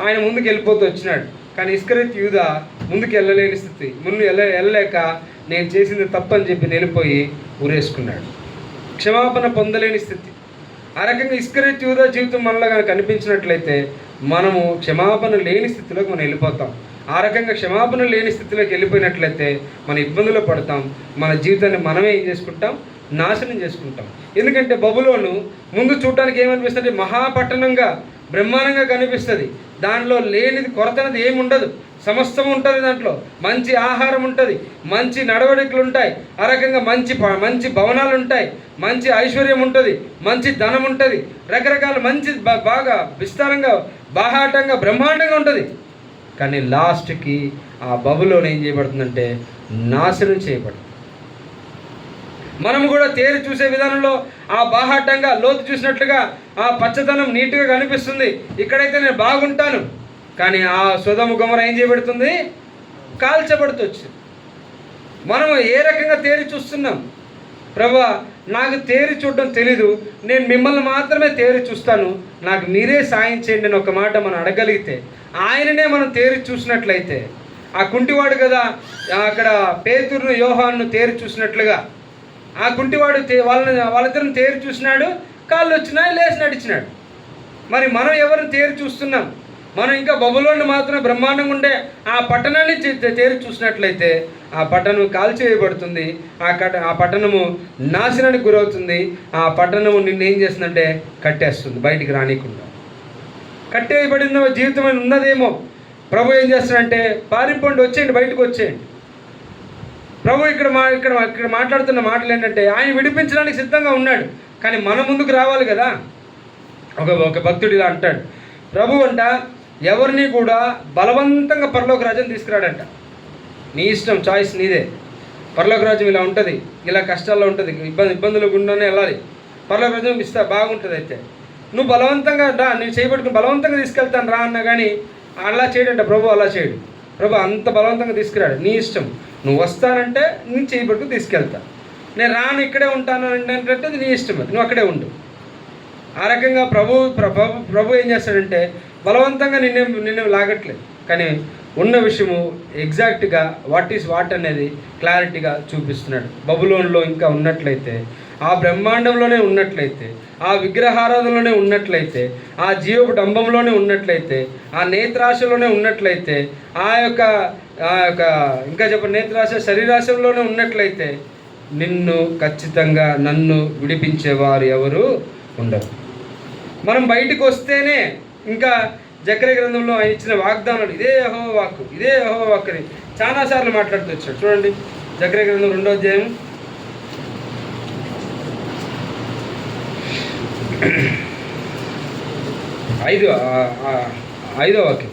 ఆయన ముందుకు వెళ్ళిపోతూ వచ్చినాడు. కానీ ఇస్కరియోతు యూదా ముందుకు వెళ్ళలేని స్థితి, వెళ్ళలేక నేను చేసింది తప్పని చెప్పి వెళ్ళిపోయి ఊరేసుకున్నాడు. క్షమాపణ పొందలేని స్థితి. ఆ రకంగా ఇస్కరియోతు యూదా జీవితం మనలో కనుక కనిపించినట్లయితే మనము క్షమాపణ లేని స్థితిలోకి మనం వెళ్ళిపోతాం. ఆ రకంగా క్షమాపణ లేని స్థితిలోకి వెళ్ళిపోయినట్లయితే మనం ఇబ్బందులు పడతాం. మన జీవితాన్ని మనమే ఏం చేసుకుంటాం? నాశనం చేసుకుంటాం. ఎందుకంటే బబులోను ముందు చూడటానికి ఏమనిపిస్తుంది? మహాపట్టణంగా బ్రహ్మాండంగా కనిపిస్తుంది. దానిలో లేనిది, కొరత అనేది ఏమి ఉండదు, సమస్తం ఉంటుంది. దాంట్లో మంచి ఆహారం ఉంటుంది, మంచి నడవడికలు ఉంటాయి, ఆ రకంగా మంచి భవనాలు ఉంటాయి, మంచి ఐశ్వర్యం ఉంటుంది, మంచి ధనం ఉంటుంది, రకరకాల మంచి బాగా విస్తారంగా బాహాటంగా బ్రహ్మాండంగా ఉంటుంది. కానీ లాస్ట్కి ఆ బబులోను ఏం చేయబడుతుందంటే నాశనం చేయబడుతుంది. మనము కూడా తేరి చూసే విధానంలో ఆ బాహాటంగా లోతు చూసినట్లుగా ఆ పచ్చదనం నీట్గా కనిపిస్తుంది, ఇక్కడైతే నేను బాగుంటాను. కానీ ఆ సొదొమ గొమొర ఏం చేయబడుతుంది? కాల్చబడుతొచ్చు. మనము ఏ రకంగా తేరి చూస్తున్నాం? ప్రభువా, నాకు తేరి చూడడం తెలీదు, నేను మిమ్మల్ని మాత్రమే తేరి చూస్తాను, నాకు మీరే సాయం చేయండి అని ఒక మాట మనం అడగలిగితే, ఆయననే మనం తేరి చూసినట్లయితే, ఆ కుంటివాడు కదా అక్కడ పేతురును యోహాను తేరి చూసినట్లుగా, ఆ కుంటివాడు వాళ్ళిద్దరిని తేరి చూసినాడు, కాళ్ళు వచ్చినాయి, లేచి నడిచినాడు. మరి మనం ఎవరిని తేరి చూస్తున్నాం? మనం ఇంకా బబులోని మాత్రమే బ్రహ్మాండంగా ఉండే ఆ పట్టణాన్ని తేరి చూసినట్లయితే ఆ పట్టణం కాల్చివేయబడుతుంది, ఆ పట్టణము నాశనానికి గురవుతుంది. ఆ పట్టణము నిన్ను ఏం చేస్తుందంటే కట్టేస్తుంది, బయటికి రానికుండా. కట్టేయబడిన జీవితం ఉన్నదేమో. ప్రభు ఏం చేస్తాడంటే పారిపోండి, వచ్చేయండి, బయటకు వచ్చేయండి. ప్రభు ఇక్కడ మాట్లాడుతున్న మాటలు ఏంటంటే ఆయన విడిపించడానికి సిద్ధంగా ఉన్నాడు, కానీ మన ముందుకు రావాలి కదా. ఒక భక్తుడు ఇలా అంటాడు, ప్రభు అంట ఎవరిని కూడా బలవంతంగా పరలోక రాజ్యం తీసుకురాడంట. నీ ఇష్టం, చాయిస్ నీదే. పరలోక రాజ్యం ఇలా ఉంటుంది, ఇలా కష్టాల్లో ఉంటుంది, ఇబ్బందులు గుండానే వెళ్ళాలి. పరలోక రాజ్యం ఇస్తా బాగుంటుంది. అయితే నువ్వు బలవంతంగా రా, నువ్వు చేయబట్టుకుని బలవంతంగా తీసుకెళ్తాను రా అన్నా కానీ అలా చేయడంట ప్రభు. అలా చేయడు ప్రభు, అంత బలవంతంగా తీసుకురాడు. నీ ఇష్టం, నువ్వు వస్తానంటే నేను చేయబట్టుకుని తీసుకెళ్తా, నేను రాను ఇక్కడే ఉంటాను అంటే నీ ఇష్టం, అది నువ్వు అక్కడే ఉండు. ఆ రకంగా ప్రభు ఏం చేస్తాడంటే బలవంతంగా నిన్ను లాగట్లేదు, కానీ ఉన్న విషయము ఎగ్జాక్ట్గా వాట్ ఈస్ వాట్ అనేది క్లారిటీగా చూపిస్తున్నాడు. బబులోన్లో ఇంకా ఉన్నట్లయితే, ఆ బ్రహ్మాండంలోనే ఉన్నట్లయితే, ఆ విగ్రహారాధనలోనే ఉన్నట్లయితే, ఆ జీవపు డంబంలోనే ఉన్నట్లయితే, ఆ నేత్రాశలోనే ఉన్నట్లయితే, ఆ యొక్క ఇంకా చెప్పండి నేత్రాశ శరీరాశంలోనే ఉన్నట్లయితే నిన్ను ఖచ్చితంగా నన్ను విడిపించేవారు ఎవరు ఉండరు. మనం బయటికి వస్తేనే ఇంకా జకర్యా గ్రంథంలో ఆయన ఇచ్చిన వాగ్దానాలు, ఇదే యెహోవా వాక్కు, ఇదే యెహోవా వాక్కు అని చాలాసార్లు మాట్లాడుతూ వచ్చాడు. చూడండి జకర్యా గ్రంథం 2వ అధ్యాయం 5వ వాక్యం.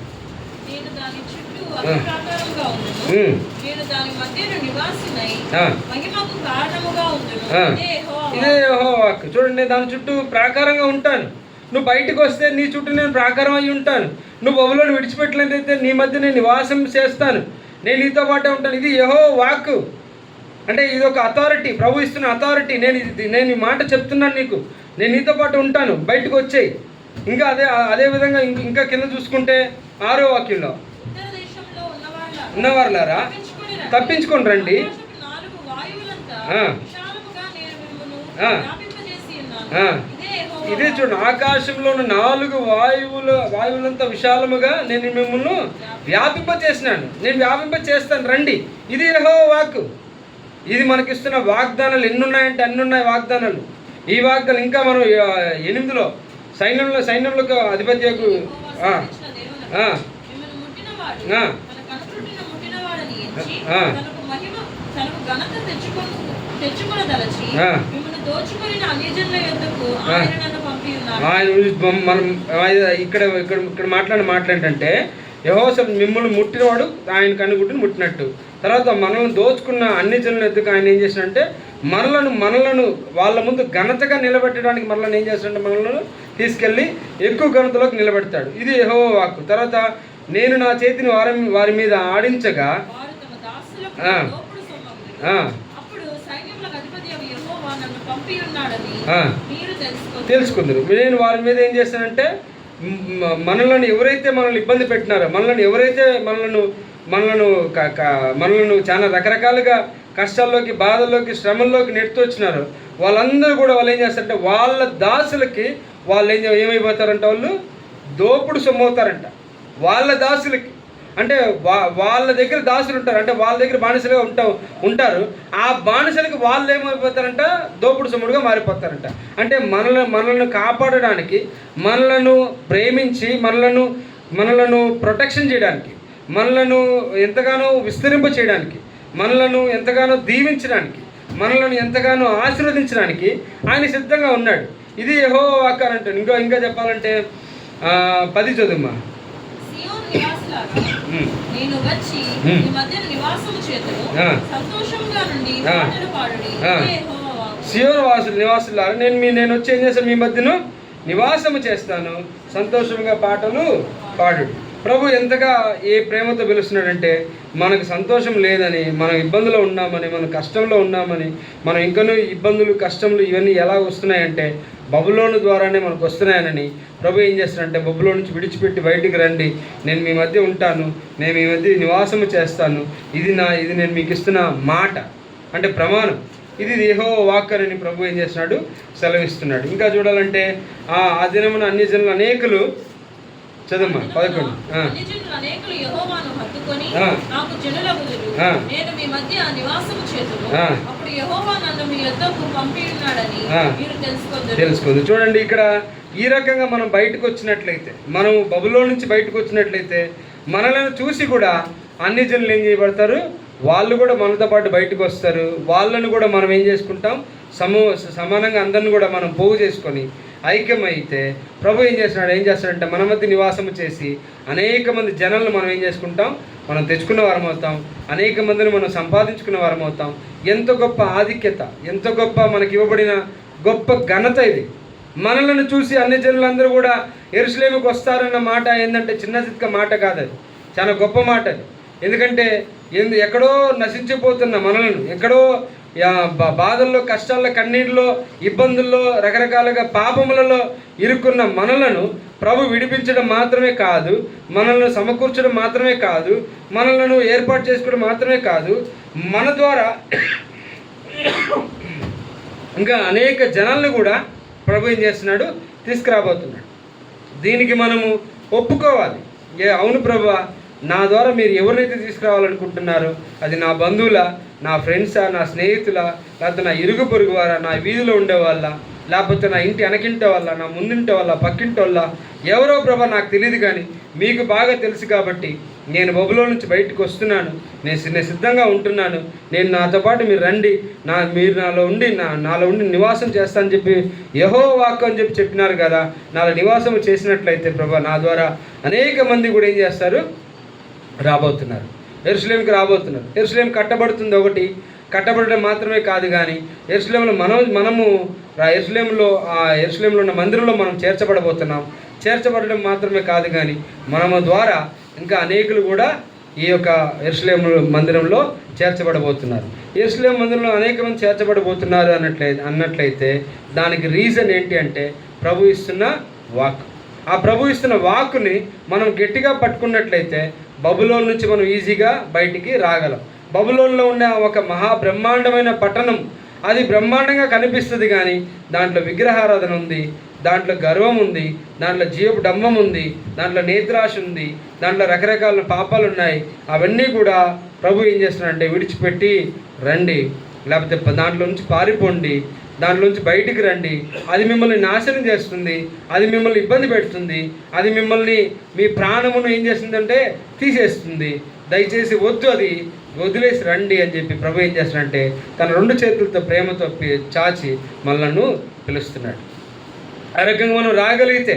ఇదే యెహోవా వాక్కు. చూడండి, దాని చుట్టూ ప్రాకారంగా ఉంటాను. నువ్వు బయటకు వస్తే నీ చుట్టూ నేను ప్రాకారం అయి ఉంటాను. నువ్వు బబులోను విడిచిపెట్టలేదైతే నీ మధ్య నేను నివాసం చేస్తాను, నేను నీతో పాటే ఉంటాను. ఇది యెహోవా వాక్కు. అంటే ఇది ఒక అథారిటీ, ప్రభు ఇస్తున్న అథారిటీ. నేను ఈ మాట చెప్తున్నాను నీకు, నేను నీతో పాటు ఉంటాను, బయటకు వచ్చేయి. ఇంకా అదే విధంగా ఇంకా కింద చూసుకుంటే 6వ వాక్యంలో, ఉన్నవారులారా తప్పించుకొని రండి, ఇదే చూడండి, ఆకాశంలో ఉన్న 4 వాయువులంతా విశాలముగా నేను మిమ్మల్ని వ్యాపింపచేసినాను, నేను వ్యాపింపచేస్తాను రండి. ఇది యెహోవా వాక్కు. ఇది మనకిస్తున్న వాగ్దానాలు ఎన్ని ఉన్నాయంటే అన్ని ఉన్నాయి వాగ్దానాలు. ఈ వాగ్దానాలు ఇంకా మనం 8లో సైన్యంలోకి అధిపత్యకు మనం ఇక్కడ మాట్లాడేంటంటే యెహోవా మిమ్మల్ని ముట్టినవాడు ఆయన కనుగుడ్డుని ముట్టినట్టు. తర్వాత మనల్ని దోచుకున్న అన్ని జనుల ఎద్దుకు ఆయన ఏం చేసినంటే మనలను వాళ్ళ ముందు ఘనతగా నిలబెట్టడానికి మనల్ని ఏం చేస్తాడంటే మనల్ని తీసుకెళ్ళి ఎక్కువ ఘనతలోకి నిలబెడతాడు. ఇది యెహోవా వాక్కు. తర్వాత నేను నా చేతిని వారి మీద ఆడించగా తెలుసుకుందరు. నేను వారి మీద ఏం చేస్తానంటే మనల్ని ఎవరైతే మనల్ని ఇబ్బంది పెట్టినారో, మనల్ని ఎవరైతే మనలను చాలా రకరకాలుగా కష్టాల్లోకి, బాధల్లోకి, శ్రమల్లోకి నెడుతూ వచ్చినారో వాళ్ళందరూ కూడా వాళ్ళు ఏం చేస్తారంటే వాళ్ళ దాసులకి వాళ్ళు ఏమైపోతారంట, వాళ్ళు దోపుడు సొమ్మవుతారంట. వాళ్ళ దాసులకి అంటే వాళ్ళ దగ్గర దాసులు ఉంటారు, అంటే వాళ్ళ దగ్గర బానిసలుగా ఉంటారు. ఆ బానిసలకి వాళ్ళు ఏమైపోతారంట, దోపుడు సొమ్ముడుగా మారిపోతారంట. అంటే మనలను కాపాడడానికి, మనలను ప్రేమించి, మనలను ప్రొటెక్షన్ చేయడానికి, మనలను ఎంతగానో విస్తరింప చేయడానికి, మనలను ఎంతగానో దీవించడానికి, మనలను ఎంతగానో ఆశీర్వదించడానికి ఆయన సిద్ధంగా ఉన్నాడు. ఇది యెహోవా వాక్కు అని అంటాడు. ఇంకా చెప్పాలంటే 10 చదువుమా. నేను వచ్చి మీ మధ్య నివాసము చేతును, సంతోషంగా నుండి పాటలు పాడుడి. సియోను నివాసులారా, నేను వచ్చి ఏం చేస్తాను, మీ మధ్యను నివాసము చేస్తాను, సంతోషంగా పాటలు పాడు. ప్రభు ఎంతగా ఏ ప్రేమతో పిలుస్తున్నాడంటే, మనకు సంతోషం లేదని, మనం ఇబ్బందులో ఉన్నామని, మన కష్టంలో ఉన్నామని, మనం ఇంకనూ ఇబ్బందులు, కష్టములు ఇవన్నీ ఎలా వస్తున్నాయంటే బబులోను ద్వారానే మనకు వస్తున్నాయని ప్రభు ఏం చేస్తాడంటే, బబులో నుంచి విడిచిపెట్టి బయటికి రండి, నేను మీ మధ్య ఉంటాను, నేను మీ మధ్య నివాసము చేస్తాను, ఇది నేను మీకు ఇస్తున్న మాట, అంటే ప్రమాణం, ఇది యెహోవా వాక్కు అని ప్రభు ఏం చేస్తున్నాడు, సెలవిస్తున్నాడు. ఇంకా చూడాలంటే ఆ దినమున అన్ని జనులు అనేకులు, చదమ్మా 11. తెలుసుకుంది. చూడండి, ఇక్కడ ఈ రకంగా మనం బయటకు వచ్చినట్లయితే, మనం బబులో నుంచి బయటకు వచ్చినట్లయితే మనలను చూసి కూడా అన్ని జనులు ఏం చేయబడతారు, వాళ్ళు కూడా మనతో పాటు బయటకు వస్తారు. వాళ్ళను కూడా మనం ఏం చేసుకుంటాం, సమానంగా అందరిని కూడా మనం పోగు చేసుకొని ఐక్యమైతే ప్రభు ఏం చేస్తాడంటే మన మధ్య నివాసము చేసి అనేక మంది జనాలను మనం ఏం చేసుకుంటాం, మనం తెచ్చుకున్న వారం అవుతాం, అనేక మందిని మనం సంపాదించుకున్న వారం అవుతాం. ఎంత గొప్ప ఆధిక్యత, ఎంత గొప్ప మనకి ఇవ్వబడిన గొప్ప ఘనత ఇది. మనలను చూసి అన్ని జనులందరూ కూడా యెరూషలేముకు వస్తారన్న మాట ఏంటంటే చిన్న చిత్క మాట కాదు, అది చాలా గొప్ప మాట అది. ఎందుకంటే ఎక్కడో నశించిపోతున్న మనలను, ఎక్కడో బాధల్లో, కష్టాల్లో, కన్నీటిలో, ఇబ్బందుల్లో, రకరకాలుగా పాపములలో ఇరుక్కున్న మనలను ప్రభు విడిపించడం మాత్రమే కాదు, మనల్ని సమకూర్చడం మాత్రమే కాదు, మనలను ఏర్పాటు చేసుకోవడం మాత్రమే కాదు, మన ద్వారా ఇంకా అనేక జనాలను కూడా ప్రభు ఏం చేస్తున్నాడు, తీసుకురాబోతున్నాడు. దీనికి మనము ఒప్పుకోవాలి. అవును ప్రభువా, నా ద్వారా మీరు ఎవరినైతే తీసుకురావాలనుకుంటున్నారో, అది నా బంధువుల, నా ఫ్రెండ్సా, నా స్నేహితుల, లేకపోతే నా ఇరుగు పొరుగు వారా, నా వీధిలో ఉండేవాళ్ళ, లేకపోతే నా ఇంటి వెనకింటి వాళ్ళ, నా ముందింటి వాళ్ళ, పక్కింటి వాళ్ళ, ఎవరో ప్రభా నాకు తెలియదు, కానీ మీకు బాగా తెలుసు కాబట్టి నేను బబులో నుంచి బయటకు వస్తున్నాను, నేను సిద్ధంగా ఉంటున్నాను, నేను నాతో పాటు మీరు రండి, మీరు నాలో ఉండి నివాసం చేస్తానని చెప్పి యెహోవా వాక్కు అని చెప్పినారు కదా. నాలో నివాసం చేసినట్లయితే ప్రభా, నా ద్వారా అనేక మంది కూడా ఏం చేస్తారు, రాబోతున్నారు, యెరూషలేముకి రాబోతున్నారు. యెరూషలేము కట్టబడుతుంది, ఒకటి కట్టబడడం మాత్రమే కాదు, కానీ యెరూషలేములో మనము యెరూషలేములో ఉన్న మందిరంలో మనం చేర్చబడబోతున్నాం. చేర్చబడడం మాత్రమే కాదు, కానీ మనము ద్వారా ఇంకా అనేకులు కూడా ఈ యొక్క యెరూషలేము మందిరంలో చేర్చబడబోతున్నారు. యెరూషలేము మందిరంలో అనేక మంది చేర్చబడబోతున్నారు అన్నట్లయితే దానికి రీజన్ ఏంటి అంటే ప్రభు ఇస్తున్న వాక్కు. ఆ ప్రభు ఇస్తున్న వాక్కుని మనం గట్టిగా పట్టుకున్నట్లయితే బబులోను నుంచి మనం ఈజీగా బయటికి రాగలం. బబులోన్లో ఉన్న ఒక మహాబ్రహ్మాండమైన పట్టణం, అది బ్రహ్మాండంగా కనిపిస్తుంది, కానీ దాంట్లో విగ్రహారాధన ఉంది, దాంట్లో గర్వం ఉంది, దాంట్లో జీవపు డంబం ఉంది, దాంట్లో నేత్రాశ ఉంది, దాంట్లో రకరకాల పాపాలు ఉన్నాయి. అవన్నీ కూడా ప్రభు ఏం చేస్తున్నాడంటే విడిచిపెట్టి రండి, లేకపోతే దాంట్లో నుంచి పారిపోండి, దాంట్లోంచి బయటికి రండి. అది మిమ్మల్ని నాశనం చేస్తుంది, అది మిమ్మల్ని ఇబ్బంది పెడుతుంది, అది మిమ్మల్ని మీ ప్రాణమును ఏం చేస్తుందంటే తీసేస్తుంది. దయచేసి వద్దు, అది వదిలేసి రండి అని చెప్పి ప్రభు ఏం చేస్తున్నాడంటే తన 2 చేతులతో ప్రేమతో చాచి మనలను పిలుస్తున్నాడు. ఆ రకంగా మనం రాగలిగితే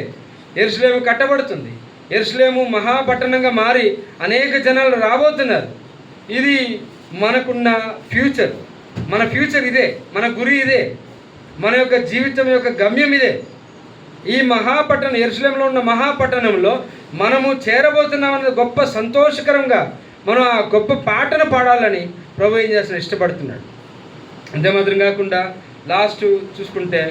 యెరూషలేము కట్టబడుతుంది. యెరూషలేము మహాపట్టణంగా మారి అనేక జనాలు రాబోతున్నారు. ఇది మనకున్న ఫ్యూచర్, మన ఫ్యూచర్ ఇదే, మన గురి ఇదే, మన యొక్క జీవితం యొక్క గమ్యం ఇదే. ఈ మహాపట్టణం, యెరూషలేములో ఉన్న మహాపట్టణంలో మనము చేరబోతున్నామన్నది గొప్ప సంతోషకరంగా మనం ఆ గొప్ప పాటను పాడాలని ప్రభు ఏం చేస్తున్నాడు, ఇష్టపడుతున్నాడు. అంతేమాత్రం కాకుండా లాస్ట్ చూసుకుంటే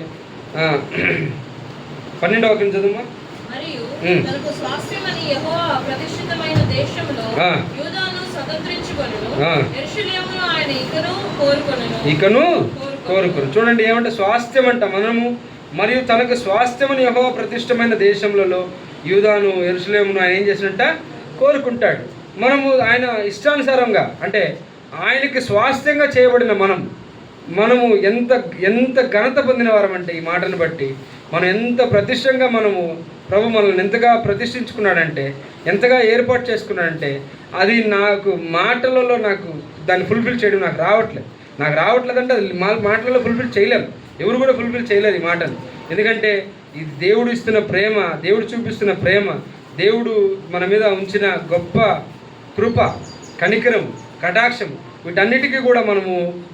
12వ వచనం చదువుమా. మరియు తనకు స్వాస్థ్యమని యెహోవా ప్రతిష్ఠితమైన దేశంలో యూదాను స్వతంత్రించుకొనును. యెరూషలేమును ఆయన ఇకను కోరుకొను. చూడండి ఏమంటే స్వాస్థ్యం అంట మనము, మరియు తనకు స్వాస్థ్యమని యెహోవా ప్రతిష్ఠితమైన దేశంలో యూదాను యెరూషలేమును ఆయన ఏం చేసినట్ట కోరుకుంటాడు. మనము ఆయన ఇష్టానుసారంగా అంటే ఆయనకి స్వాస్థ్యంగా చేయబడిన మనము ఎంత ఘనత పొందిన వారం అంటే ఈ మాటను బట్టి మనం ఎంత ప్రతిష్టంగా మనము ప్రభు మనల్ని ఎంతగా ప్రతిష్ఠించుకున్నాడంటే, ఎంతగా ఏర్పాటు చేసుకున్నాడంటే, అది నాకు మాటలలో నాకు దాన్ని ఫుల్ఫిల్ చేయడం నాకు రావట్లేదంటే అది మాటలలో ఫుల్ఫిల్ చేయలేము. ఎవరు కూడా ఫుల్ఫిల్ చేయలేదు ఈ మాటను. ఎందుకంటే ఇది దేవుడు ఇస్తున్న ప్రేమ, దేవుడు చూపిస్తున్న ప్రేమ, దేవుడు మన మీద ఉంచిన గొప్ప కృప, కనికరం, కటాక్షం, వీటన్నిటికీ కూడా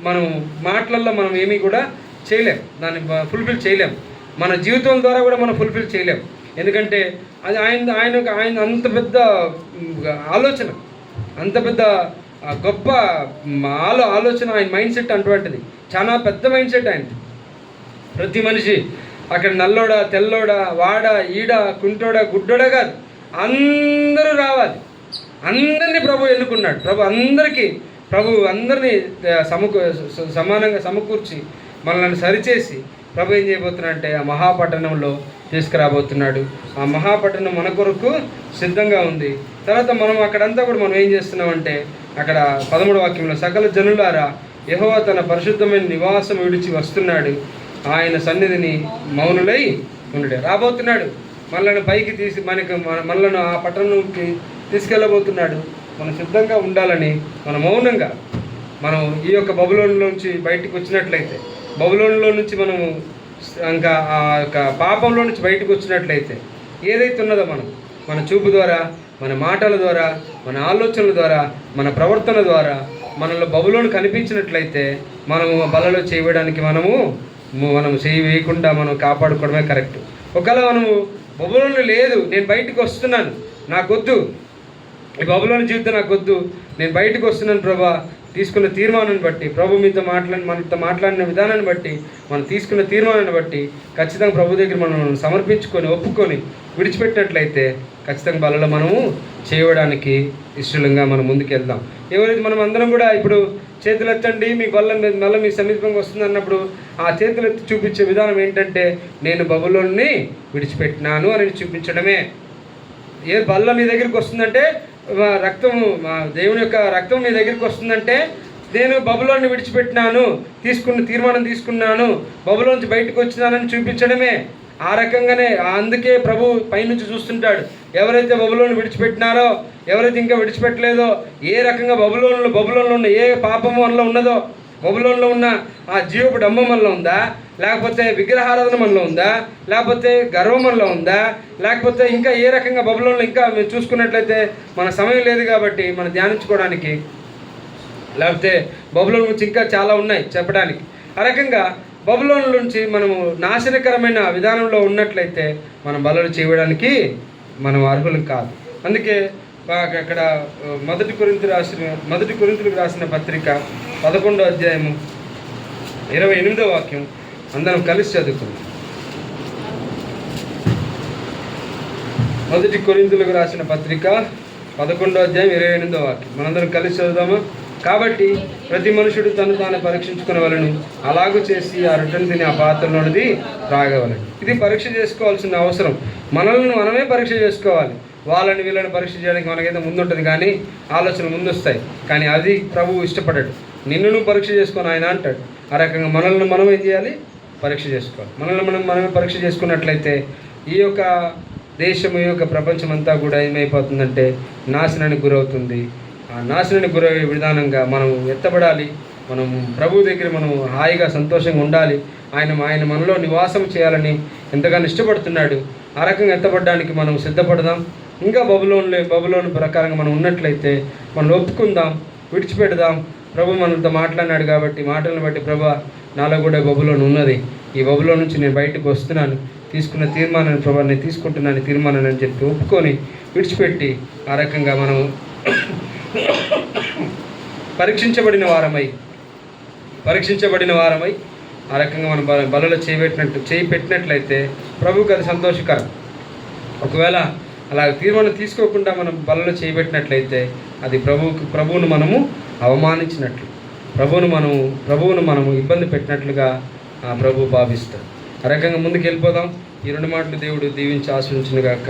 మనం మాటలలో మనం ఏమీ కూడా చేయలేం, దాన్ని ఫుల్ఫిల్ చేయలేం. మన జీవితం ద్వారా కూడా మనం ఫుల్ఫిల్ చేయలేం. ఎందుకంటే అది ఆయన అంత పెద్ద ఆలోచన, అంత పెద్ద గొప్ప ఆలోచన, ఆయన మైండ్ సెట్ అటువంటిది. చాలా పెద్ద మైండ్ సెట్ ఆయన. ప్రతి మనిషి అక్కడ నల్లోడా, తెల్లోడా, వాడ, ఈడ, కుంటోడా, గుడ్డోడా కాదు, అందరూ రావాలి. అందరినీ ప్రభు ఎన్నుకున్నాడు. ప్రభు అందరినీ సమానంగా సమకూర్చి మనల్ని సరిచేసి ప్రభు ఏం చేయబోతున్నాడంటే ఆ మహాపట్టణంలో తీసుకురాబోతున్నాడు. ఆ మహాపట్టణం మన కొరకు సిద్ధంగా ఉంది. తర్వాత మనం అక్కడంతా కూడా మనం ఏం చేస్తున్నామంటే అక్కడ 13వ వాక్యంలో సకల జనులారా యెహోవా తన పరిశుద్ధమైన నివాసం విడిచి వస్తున్నాడు, ఆయన సన్నిధిని మౌనులై ఉండుడే. రాబోతున్నాడు, మనల్ని పైకి తీసి మనలను ఆ పట్టణంకి తీసుకెళ్ళబోతున్నాడు. మనం సిద్ధంగా ఉండాలని మనం మౌనంగా మనం ఈ యొక్క బబులోనులోంచి బయటకు వచ్చినట్లయితే, బబులోనులో నుంచి మనము ఇంకా ఆ యొక్క పాపంలో నుంచి బయటకు వచ్చినట్లయితే, ఏదైతే ఉన్నదో మన చూపు ద్వారా, మన మాటల ద్వారా, మన ఆలోచనల ద్వారా, మన ప్రవర్తన ద్వారా మనలో బబులోను కనిపించినట్లయితే మనము బలలో చేయడానికి మనం చేయి వేయకుండా మనం కాపాడుకోవడమే కరెక్ట్. ఒకవేళ మనము బబులోను లేదు, నేను బయటకు వస్తున్నాను, నాకొద్దు ఈ బబులోని జీవితం, నాకొద్దు, నేను బయటకు వస్తున్నాను ప్రభా, తీసుకున్న తీర్మానాన్ని బట్టి, ప్రభు మనతో మాట్లాడిన విధానాన్ని బట్టి, మనం తీసుకున్న తీర్మానాన్ని బట్టి ఖచ్చితంగా ప్రభు దగ్గర మనం సమర్పించుకొని ఒప్పుకొని విడిచిపెట్టినట్లయితే ఖచ్చితంగా బలలో మనము చేయడానికి ఇష్టంగా మనం ముందుకు వెళ్దాం. ఎవరైతే మనం అందరం కూడా ఇప్పుడు చేతులు ఎత్తండి, మీకు మళ్ళీ మీ సమీపంగా వస్తుంది అన్నప్పుడు ఆ చేతులు ఎత్తి చూపించే విధానం ఏంటంటే నేను బబులోన్ని విడిచిపెట్టినాను అని చూపించడమే. ఏ బల్ల మీ దగ్గరికి వస్తుందంటే రక్తము, దేవుని యొక్క రక్తం మీ దగ్గరికి వస్తుందంటే నేను బబులోన్ని విడిచిపెట్టినాను, తీర్మానం తీసుకున్నాను, బబులోంచి బయటకు వచ్చినానని చూపించడమే. ఆ రకంగానే అందుకే ప్రభు పైనుంచి చూస్తుంటాడు. ఎవరైతే బబులోన్ని విడిచిపెట్టినారో, ఎవరైతే ఇంకా విడిచిపెట్టలేదో, ఏ రకంగా బబులోన్లో ఉన్న ఏ పాపము మనలో ఉన్నదో, బబులోన్లో ఉన్న ఆ జీవపు డంబం మనలో ఉందా, లేకపోతే విగ్రహారాధన మనలో ఉందా, లేకపోతే గర్వం మనలో ఉందా, లేకపోతే ఇంకా ఏ రకంగా బబులోన్లో ఇంకా మీరు చూసుకున్నట్లయితే మన సమయం లేదు కాబట్టి మనం ధ్యానించుకోవడానికి, లేకపోతే బబులోన్ నుంచి ఇంకా చాలా ఉన్నాయి చెప్పడానికి. ఆ రకంగా బబులోన్ నుంచి మనము నాశనకరమైన విధానంలో ఉన్నట్లయితే మనం బలను చేయడానికి మనం అర్హులం కాదు. అందుకే అక్కడ మొదటి కొరింథీయులకు రాసిన పత్రిక 11వ అధ్యాయము 28వ వాక్యం అందరం కలిసి చదువుకుందాం. మొదటి కొరింథీయులకు రాసిన పత్రిక 11వ అధ్యాయం 28వ వాక్యం మనందరం కలిసి చదువుదామా? కాబట్టి ప్రతి మనుషుడు తను తాను పరీక్షించుకునే వాళ్ళను అలాగూ చేసి ఆ రొట్టెను తిని ఆ పాత్రలోనిది త్రాగవలను. ఇది పరీక్ష చేసుకోవాల్సిన అవసరం. మనల్ని మనమే పరీక్ష చేసుకోవాలి. వీళ్ళని పరీక్ష చేయడానికి మనకైతే ముందుంటుంది, కానీ ఆలోచనలు ముందొస్తాయి. కానీ అది ప్రభువు ఇష్టపడ్డాడు. నిన్ను నువ్వు పరీక్ష చేసుకొని ఆయన అంటాడు. ఆ రకంగా మనల్ని మనం ఏం చేయాలి? పరీక్ష చేసుకోవాలి. మనమే పరీక్ష చేసుకున్నట్లయితే ఈ యొక్క దేశం, ఈ యొక్క ప్రపంచం అంతా కూడా ఏమైపోతుందంటే నాశనానికి గురవుతుంది. ఆ నాశనానికి గురయ్యే విధానంగా మనం ఎత్తబడాలి. మనం ప్రభు దగ్గర మనం హాయిగా సంతోషంగా ఉండాలి. ఆయన మనలో నివాసం చేయాలని ఎంతగానో ఇష్టపడుతున్నాడు. ఆ రకంగా ఎత్తబడడానికి మనం సిద్ధపడదాం. ఇంకా బబులోను ప్రకారంగా మనం ఉన్నట్లయితే మనం ఒప్పుకుందాం, విడిచిపెడదాం. ప్రభు మనతో మాట్లాడినాడు కాబట్టి మాటలను బట్టి ప్రభా నాలో కూడా బబులోను ఉన్నది, ఈ బబులో నుంచి నేను బయటకు వస్తున్నాను, తీసుకున్న తీర్మానాన్ని ప్రభా నేను తీసుకుంటున్నాను తీర్మానాన్ని అని చెప్పి ఒప్పుకొని విడిచిపెట్టి ఆ రకంగా మనం పరీక్షించబడిన వారమై ఆ రకంగా మనం బలలో చేయి పెట్టినట్లయితే ప్రభువుకి అది సంతోషకరం. ఒకవేళ అలా తీర్మానం తీసుకోకుండా మనం బలలో చేయబెట్టినట్లయితే అది ప్రభువును మనము అవమానించినట్లు, ప్రభువును మనము ఇబ్బంది పెట్టినట్లుగా ప్రభు భావిస్తాడు. ఆ రకంగా ముందుకు వెళ్ళిపోదాం. ఈ 2 మాటలు దేవుడు దీవించి ఆశీర్వదించును గాక.